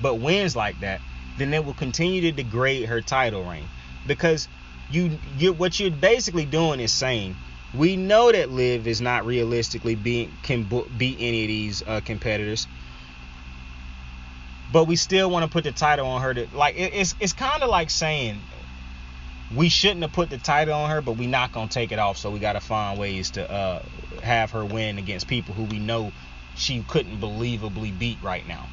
C: but wins like that, then it will continue to degrade her title reign. Because what you're basically doing is saying, we know that Liv is not realistically can beat any of these competitors, but we still want to put the title on her. It's kind of like saying we shouldn't have put the title on her, but we're not gonna take it off. So we got to find ways to have her win against people who we know she couldn't believably beat right now.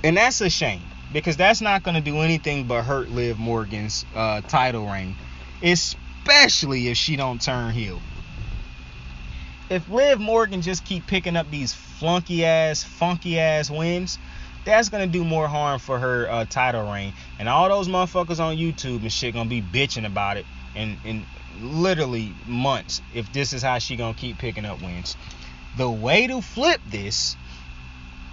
C: And that's a shame because that's not gonna do anything but hurt Liv Morgan's title reign. Especially if she don't turn heel. If Liv Morgan just keep picking up these funky ass wins, that's gonna do more harm for her title reign. And all those motherfuckers on YouTube and shit gonna be bitching about it in literally months if this is how she gonna keep picking up wins. The way to flip this,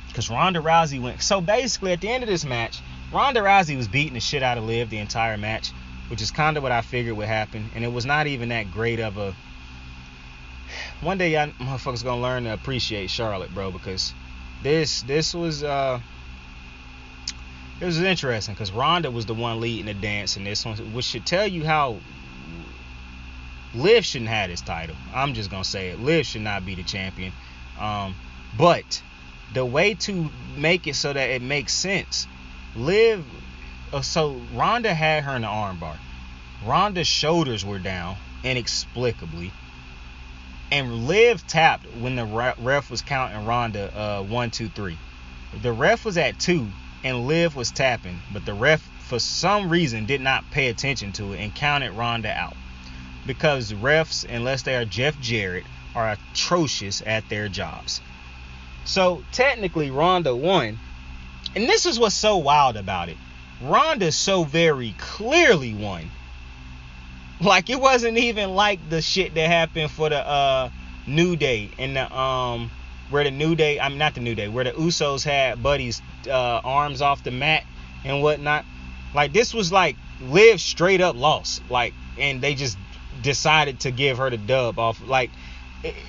C: because Ronda Rousey went. So basically at the end of this match, Ronda Rousey was beating the shit out of Liv the entire match, which is kind of what I figured would happen. And it was not even that great of a... One day y'all motherfuckers gonna learn to appreciate Charlotte, bro, because this was it was interesting because Ronda was the one leading the dance in this one, which should tell you how Liv shouldn't have this title. I'm just gonna say it. Liv should not be the champion. But the way to make it so that it makes sense, so Ronda had her in the armbar. Ronda's shoulders were down inexplicably, and Liv tapped when the ref was counting Ronda 1, 2, 3. The ref was at 2 and Liv was tapping, but the ref for some reason did not pay attention to it and counted Ronda out, because refs, unless they are Jeff Jarrett, are atrocious at their jobs. So technically Ronda won, and this is what's so wild about it. Ronda so very clearly won. Like, it wasn't even like the shit that happened for the New Day and the where the New Day, I mean not the New Day, where the Usos had Buddy's arms off the mat and whatnot. Like, this was like Liv straight up lost, like, and they just decided to give her the dub off. Like,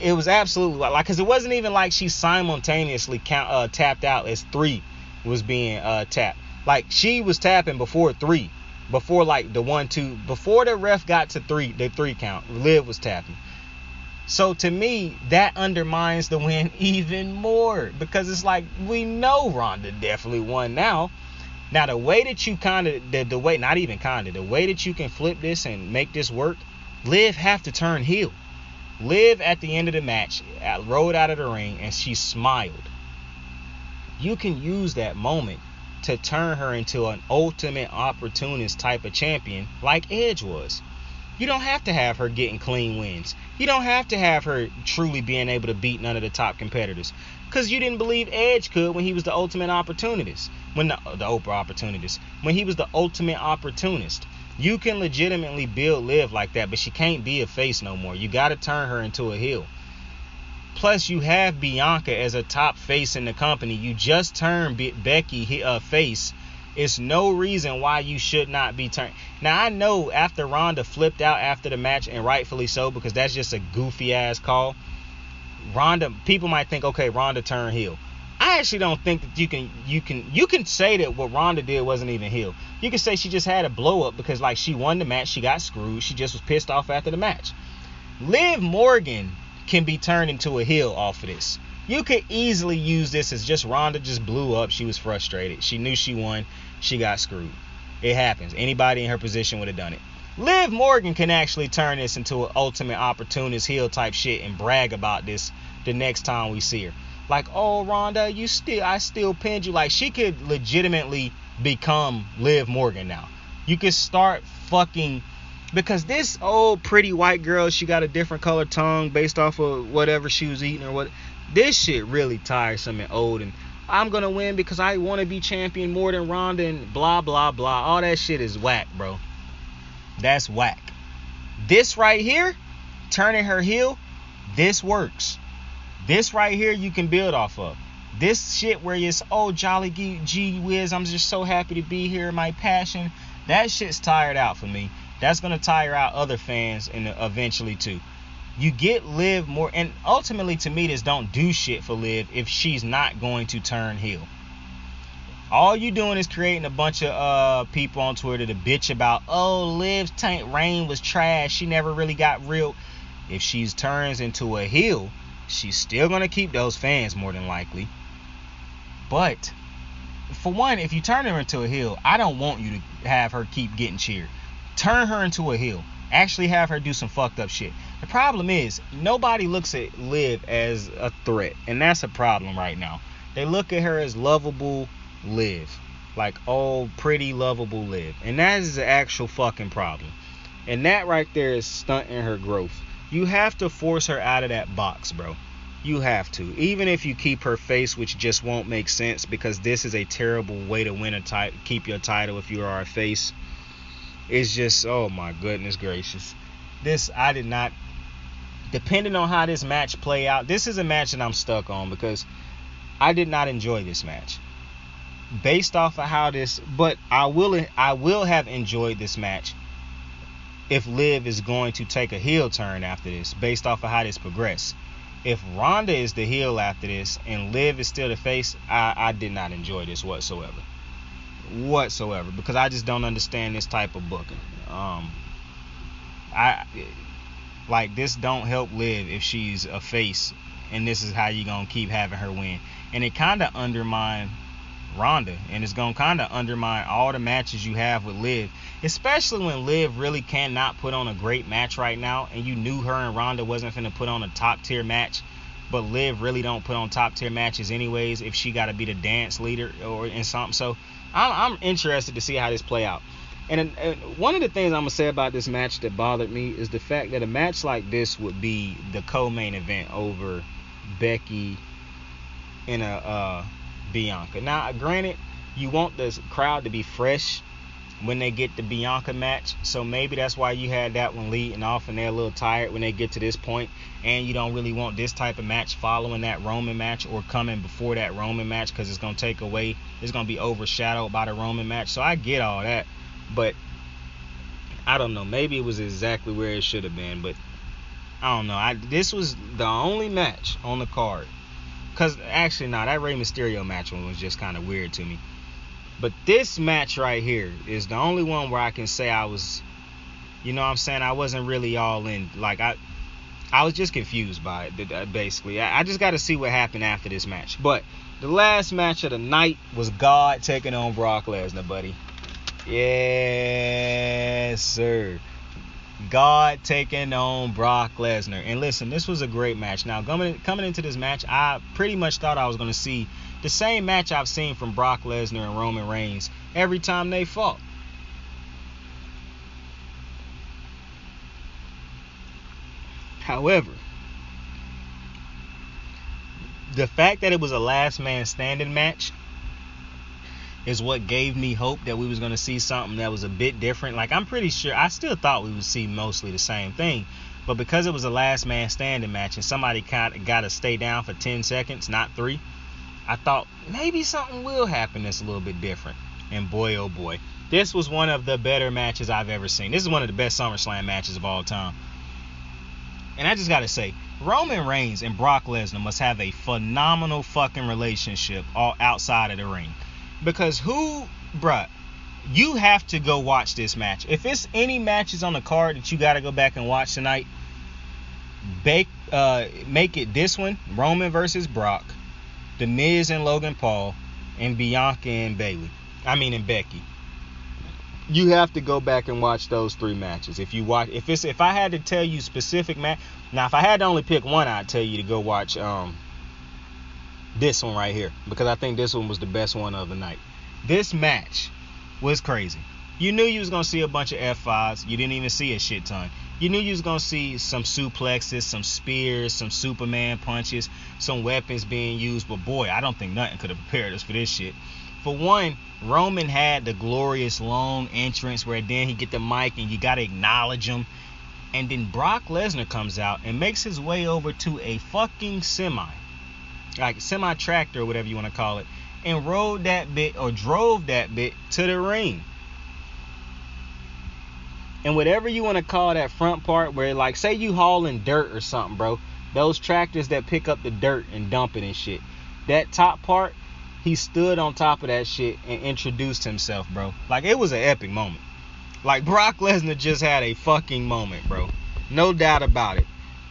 C: it was absolutely like, because it wasn't even like she simultaneously tapped out as 3 was being tapped. Like, she was tapping before 3, before like the 1, 2, before the ref got to 3, the 3 count, Liv was tapping. So to me, that undermines the win even more, because it's like, we know Ronda definitely won now. Now the way that you the way that you can flip this and make this work, Liv have to turn heel. Liv at the end of the match rode out of the ring and she smiled. You can use that moment to turn her into an ultimate opportunist type of champion like Edge was. You don't have to have her getting clean wins. You don't have to have her truly being able to beat none of the top competitors, because you didn't believe Edge could when he was the ultimate opportunist. When he was the ultimate opportunist. You can legitimately build Liv like that, but she can't be a face no more. You got to turn her into a heel. Plus, you have Bianca as a top face in the company. You just turned Becky face. It's no reason why you should not be turned. Now, I know after Ronda flipped out after the match, and rightfully so, because that's just a goofy ass call. People might think, okay, Ronda turned heel. I actually don't think that you can say that what Ronda did wasn't even heel. You can say she just had a blow up because, like, she won the match, she got screwed, she just was pissed off after the match. Liv Morgan can be turned into a heel off of this. You could easily use this as just Ronda just blew up, she was frustrated, she knew she won, she got screwed. It happens. Anybody in her position would have done it. Liv Morgan can actually turn this into an ultimate opportunist heel type shit and brag about this the next time we see her. Like, oh, Ronda, I still pinned you. Like, she could legitimately become Liv Morgan now. You can start fucking, because this old pretty white girl, she got a different color tongue based off of whatever she was eating or what. This shit really tiresome and old, and I'm gonna win because I want to be champion more than Ronda and blah blah blah. All that shit is whack, bro. That's whack. This right here, turning her heel, this works. This right here you can build off of. This shit where it's, oh, jolly gee whiz, I'm just so happy to be here, my passion. That shit's tired out for me. That's gonna tire out other fans and eventually too. You get Liv more, and ultimately to me this don't do shit for Liv if she's not going to turn heel. All you doing is creating a bunch of people on Twitter to bitch about, oh, Liv's reign was trash, she never really got real. If she turns into a heel, she's still gonna keep those fans more than likely. But for one, if you turn her into a heel, I don't want you to have her keep getting cheered. Turn her into a heel. Actually have her do some fucked up shit. The problem is, nobody looks at Liv as a threat, and that's a problem right now. They look at her as lovable Liv. Like, oh, pretty lovable Liv. And that is the actual fucking problem. And that right there is stunting her growth. You have to force her out of that box, bro. You have to. Even if you keep her face, which just won't make sense, because this is a terrible way to win a title, keep your title if you are a face. It's just, oh my goodness gracious. This, I did not, depending on how this match play out, this is a match that I'm stuck on because I did not enjoy this match. Based off of how this, but I will have enjoyed this match if Liv is going to take a heel turn after this, based off of how this progressed. If Ronda is the heel after this and Liv is still the face, I did not enjoy this whatsoever, because I just don't understand this type of booking. This don't help Liv if she's a face, and this is how you gonna keep having her win. And it kind of undermine Ronda, and it's gonna kind of undermine all the matches you have with Liv, especially when Liv really cannot put on a great match right now, and you knew her and Ronda wasn't finna put on a top tier match. But Liv really don't put on top tier matches anyways if she got to be the dance leader or in something. So I'm interested to see how this play out. And one of the things I'm going to say about this match that bothered me is the fact that a match like this would be the co-main event over Becky and Bianca. Now, granted, you want the crowd to be fresh when they get the Bianca match, so maybe that's why you had that one leading off and they're a little tired when they get to this point, and you don't really want this type of match following that Roman match or coming before that Roman match, because it's going to take away, it's going to be overshadowed by the Roman match. So I get all that, but I don't know, maybe it was exactly where it should have been, but I don't know. This was the only match on the card, because actually that Rey Mysterio match one was just kind of weird to me. But this match right here is the only one where I can say I was, you know what I'm saying, I wasn't really all in. Like, I was just confused by it, basically. I just got to see what happened after this match. But the last match of the night was God taking on Brock Lesnar, buddy. Yes, sir. God taking on Brock Lesnar. And listen, this was a great match. Now, coming into this match, I pretty much thought I was going to see the same match I've seen from Brock Lesnar and Roman Reigns every time they fought. However, the fact that it was a last man standing match is what gave me hope that we was going to see something that was a bit different. Like, I'm pretty sure, I still thought we would see mostly the same thing, but because it was a last man standing match and somebody kind of got to stay down for 10 seconds, not 3, I thought maybe something will happen that's a little bit different. And boy, oh boy, this was one of the better matches I've ever seen. This is one of the best SummerSlam matches of all time. And I just got to say, Roman Reigns and Brock Lesnar must have a phenomenal fucking relationship all outside of the ring. Because you have to go watch this match. If it's any matches on the card that you got to go back and watch tonight, make it this one, Roman versus Brock, the Miz and Logan Paul, and Bianca and Becky. You have to go back and watch those 3 matches. If I had to tell you specific match, now if I had to only pick one, I'd tell you to go watch this one right here, because I think this one was the best one of the night. This match was crazy. You knew you was going to see a bunch of F5s. You didn't even see a shit ton. You knew you was going to see some suplexes, some spears, some Superman punches, some weapons being used. But boy, I don't think nothing could have prepared us for this shit. For one, Roman had the glorious long entrance where then he get the mic and you got to acknowledge him. And then Brock Lesnar comes out and makes his way over to a fucking semi-tractor or whatever you want to call it, and drove that bit to the ring. And whatever you want to call that front part, where like say you hauling dirt or something, bro, those tractors that pick up the dirt and dump it and shit, that top part, he stood on top of that shit and introduced himself, bro. Like, it was an epic moment. Like, Brock Lesnar just had a fucking moment, bro. No doubt about it.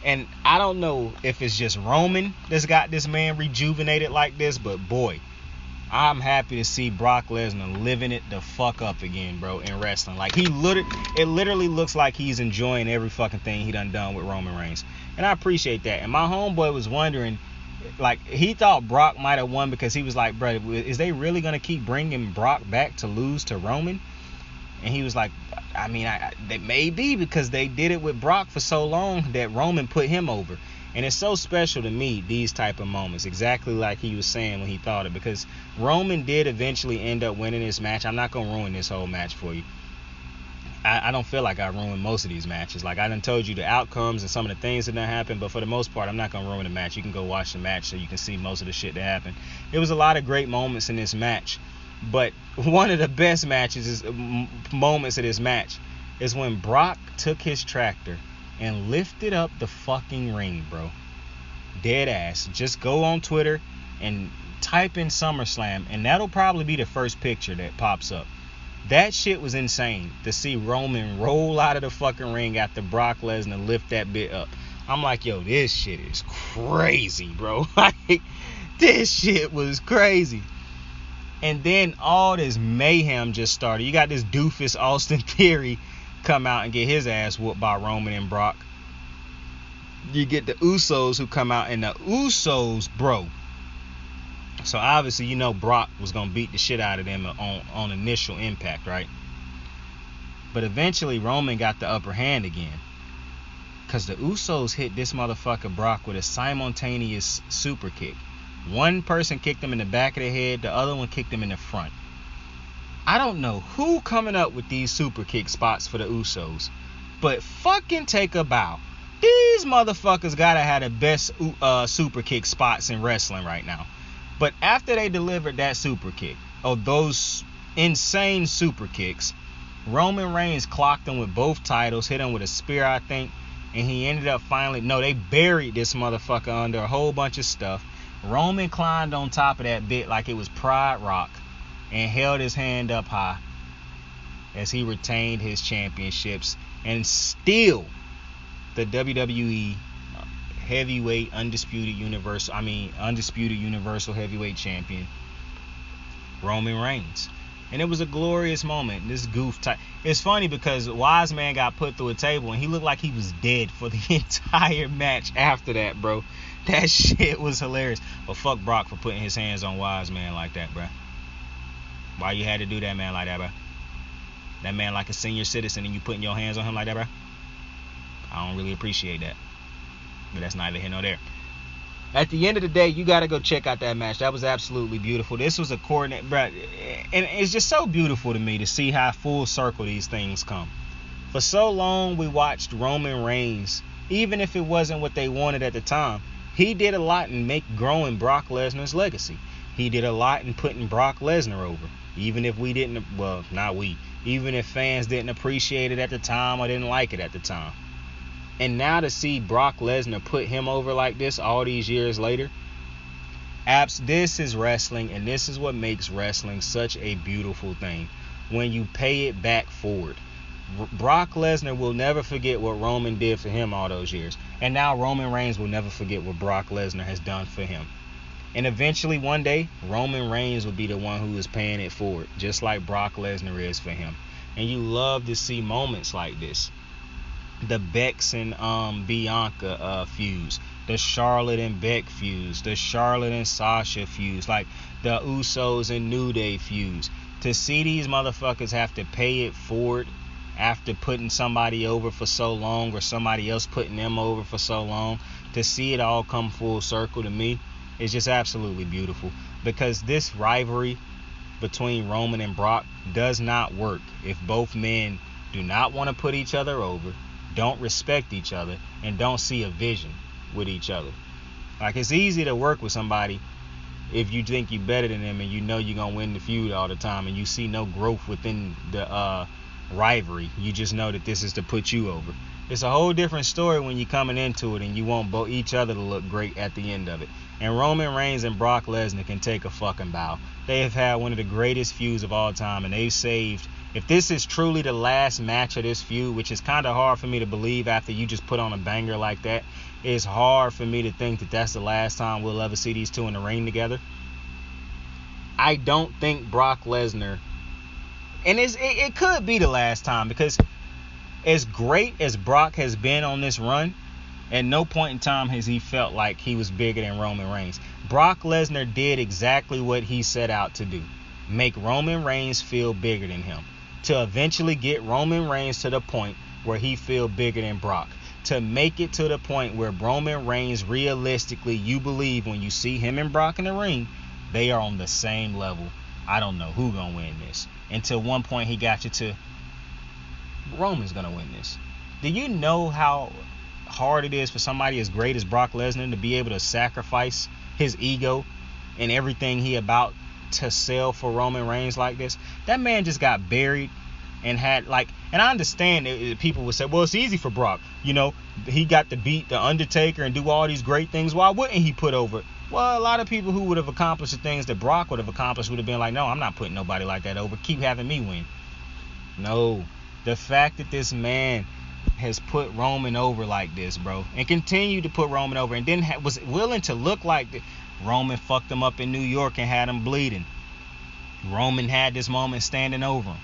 C: And I don't know if it's just Roman that's got this man rejuvenated like this, but boy, I'm happy to see Brock Lesnar living it the fuck up again, bro, in wrestling. Like, it literally looks like he's enjoying every fucking thing he done with Roman Reigns. And I appreciate that. And my homeboy was wondering, like, he thought Brock might have won because he was like, bro, is they really going to keep bringing Brock back to lose to Roman? And he was like, I mean, they may be, because they did it with Brock for so long that Roman put him over. And it's so special to me, these type of moments, exactly like he was saying when he thought it, because Roman did eventually end up winning this match. I'm not going to ruin this whole match for you. I don't feel like I ruined most of these matches. Like, I done told you the outcomes and some of the things that done happened, but for the most part, I'm not going to ruin the match. You can go watch the match so you can see most of the shit that happened. There was a lot of great moments in this match, but one of the best moments of this match is when Brock took his tractor and lifted up the fucking ring, bro. Dead ass. Just go on Twitter and type in SummerSlam, and that'll probably be the first picture that pops up. That shit was insane to see Roman roll out of the fucking ring after Brock Lesnar lift that bit up. I'm like, yo, this shit is crazy, bro. Like, this shit was crazy. And then all this mayhem just started. You got this doofus Austin Theory come out and get his ass whooped by Roman and Brock. You get the Usos who come out, and the Usos, bro. So obviously, you know, Brock was going to beat the shit out of them on initial impact, right? But eventually, Roman got the upper hand again, because the Usos hit this motherfucker Brock with a simultaneous super kick. One person kicked him in the back of the head, the other one kicked him in the front. I don't know who coming up with these super kick spots for the Usos, but fucking take a bow. These motherfuckers gotta have the best super kick spots in wrestling right now. But after they delivered that super kick, or those insane super kicks, Roman Reigns clocked him with both titles, hit him with a spear, I think, and he ended up they buried this motherfucker under a whole bunch of stuff. Roman climbed on top of that bit like it was Pride Rock and held his hand up high as he retained his championships, and still the WWE undisputed universal heavyweight champion, Roman Reigns. And it was a glorious moment. This goof type. It's funny because Wise Man got put through a table and he looked like he was dead for the entire match after that, bro. That shit was hilarious. But fuck Brock for putting his hands on Wise Man like that, bro. Why you had to do that man like that, bro? That man like a senior citizen and you putting your hands on him like that, bro? I don't really appreciate that. But that's neither here nor there. At the end of the day, you got to go check out that match. That was absolutely beautiful. This was a coordinate, bro. And it's just so beautiful to me to see how full circle these things come. For so long, we watched Roman Reigns, even if it wasn't what they wanted at the time. He did a lot in growing Brock Lesnar's legacy. He did a lot in putting Brock Lesnar over. Even if we didn't, well, not we. Even if fans didn't appreciate it at the time or didn't like it at the time. And now to see Brock Lesnar put him over like this all these years later, this is wrestling, and this is what makes wrestling such a beautiful thing. When you pay it back forward. Brock Lesnar will never forget what Roman did for him all those years. And now Roman Reigns will never forget what Brock Lesnar has done for him. And eventually one day, Roman Reigns will be the one who is paying it forward, just like Brock Lesnar is for him. And you love to see moments like this. The Becks and Bianca feuds, the Charlotte and Beck feuds, the Charlotte and Sasha feuds, like the Usos and New Day feuds. To see these motherfuckers have to pay it forward after putting somebody over for so long, or somebody else putting them over for so long, to see it all come full circle, to me is just absolutely beautiful. Because this rivalry between Roman and Brock does not work if both men do not want to put each other over, don't respect each other, and don't see a vision with each other. Like, it's easy to work with somebody if you think you're better than them and you know you're gonna win the feud all the time, and you see no growth within the rivalry. You just know that this is to put you over. It's a whole different story when you're coming into it and you want each other to look great at the end of it. And Roman Reigns and Brock Lesnar can take a fucking bow. They have had one of the greatest feuds of all time, and they've saved. If this is truly the last match of this feud, which is kind of hard for me to believe after you just put on a banger like that, it's hard for me to think that that's the last time we'll ever see these two in the ring together. I don't think Brock Lesnar, and it could be the last time, because as great as Brock has been on this run, at no point in time has he felt like he was bigger than Roman Reigns. Brock Lesnar did exactly what he set out to do. Make Roman Reigns feel bigger than him. To eventually get Roman Reigns to the point where he feel bigger than Brock. To make it to the point where Roman Reigns, realistically, you believe when you see him and Brock in the ring, they are on the same level. I don't know who gonna win this. Until one point he got you to, Roman's gonna win this. Do you know how hard it is for somebody as great as Brock Lesnar to be able to sacrifice his ego and everything he about to sell for Roman Reigns like this? That man just got buried and had, like, and I understand that people would say, well, it's easy for Brock. You know, he got to beat The Undertaker and do all these great things. Why wouldn't he put over? Well, a lot of people who would have accomplished the things that Brock would have accomplished would have been like, no, I'm not putting nobody like that over. Keep having me win. No. The fact that this man has put Roman over like this, bro, and continued to put Roman over, and then was willing to look like Roman fucked him up in New York and had him bleeding. Roman had this moment standing over him.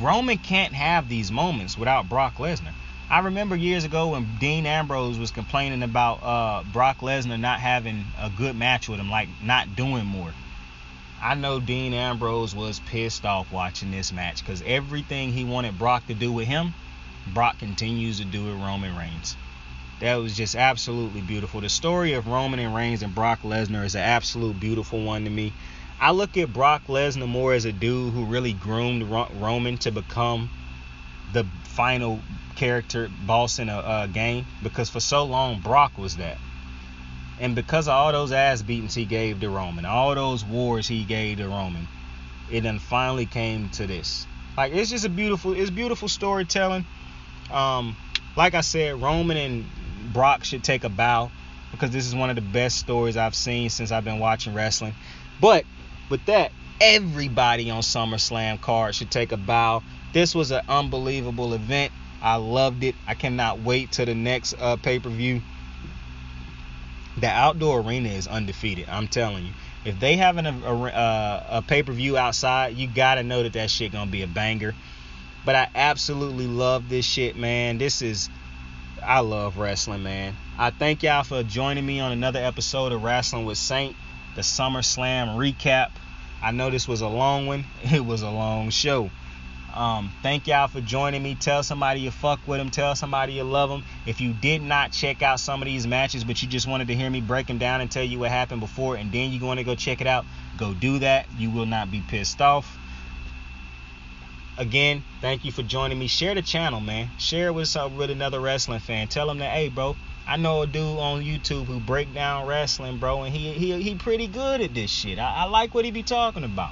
C: Roman can't have these moments without Brock Lesnar. I remember years ago when Dean Ambrose was complaining about Brock Lesnar not having a good match with him, like not doing more. I know Dean Ambrose was pissed off watching this match, because everything he wanted Brock to do with him, Brock continues to do with Roman Reigns. That was just absolutely beautiful. The story of Roman and Reigns and Brock Lesnar is an absolute beautiful one to me. I look at Brock Lesnar more as a dude who really groomed Roman to become the final character boss in a game, because for so long Brock was that. And because of all those ass beatings he gave to Roman, all those wars he gave to Roman, it then finally came to this. Like, it's just beautiful storytelling. Like I said, Roman and Brock should take a bow, because this is one of the best stories I've seen since I've been watching wrestling. But with that, everybody on SummerSlam card should take a bow. This was an unbelievable event. I loved it. I cannot wait till the next pay-per-view. The outdoor arena is undefeated. I'm telling you. If they have a pay-per-view outside, you gotta know that shit gonna be a banger. But I absolutely love this shit, man. I love wrestling, man. I thank y'all for joining me on another episode of Wrestling with Saint, the SummerSlam recap. I know this was a long one. It was a long show. Thank y'all for joining me. Tell somebody you fuck with them. Tell somebody you love them. If you did not check out some of these matches, but you just wanted to hear me break them down and tell you what happened before, and then you want to go check it out, go do that. You will not be pissed off. Again, thank you for joining me. Share the channel, man. Share it with another wrestling fan. Tell them that, hey, bro, I know a dude on YouTube who break down wrestling, bro, and he pretty good at this shit. I like what he be talking about.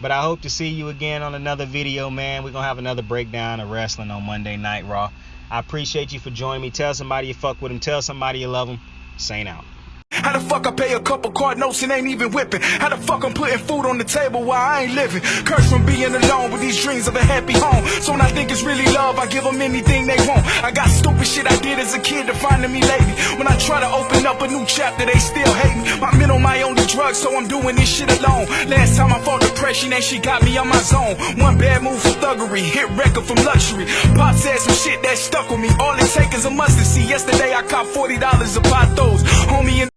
C: But I hope to see you again on another video, man. We're going to have another breakdown of wrestling on Monday Night Raw. I appreciate you for joining me. Tell somebody you fuck with them. Tell somebody you love them. Saint out.
B: How the fuck I pay a couple card notes and ain't even whipping? How the fuck I'm putting food on the table while I ain't living? Cursed from being alone with these dreams of a happy home. So when I think it's really love, I give them anything they want. I got stupid shit I did as a kid defining me lately. When I try to open up a new chapter, they still hate me. My mental my only drug, so I'm doing this shit alone. Last time I fought depression and she got me on my zone. One bad move from thuggery, hit record from luxury. Pop said some shit that stuck with me. All it take is a mustard seed. Yesterday I copped $40 to buy those. Homie in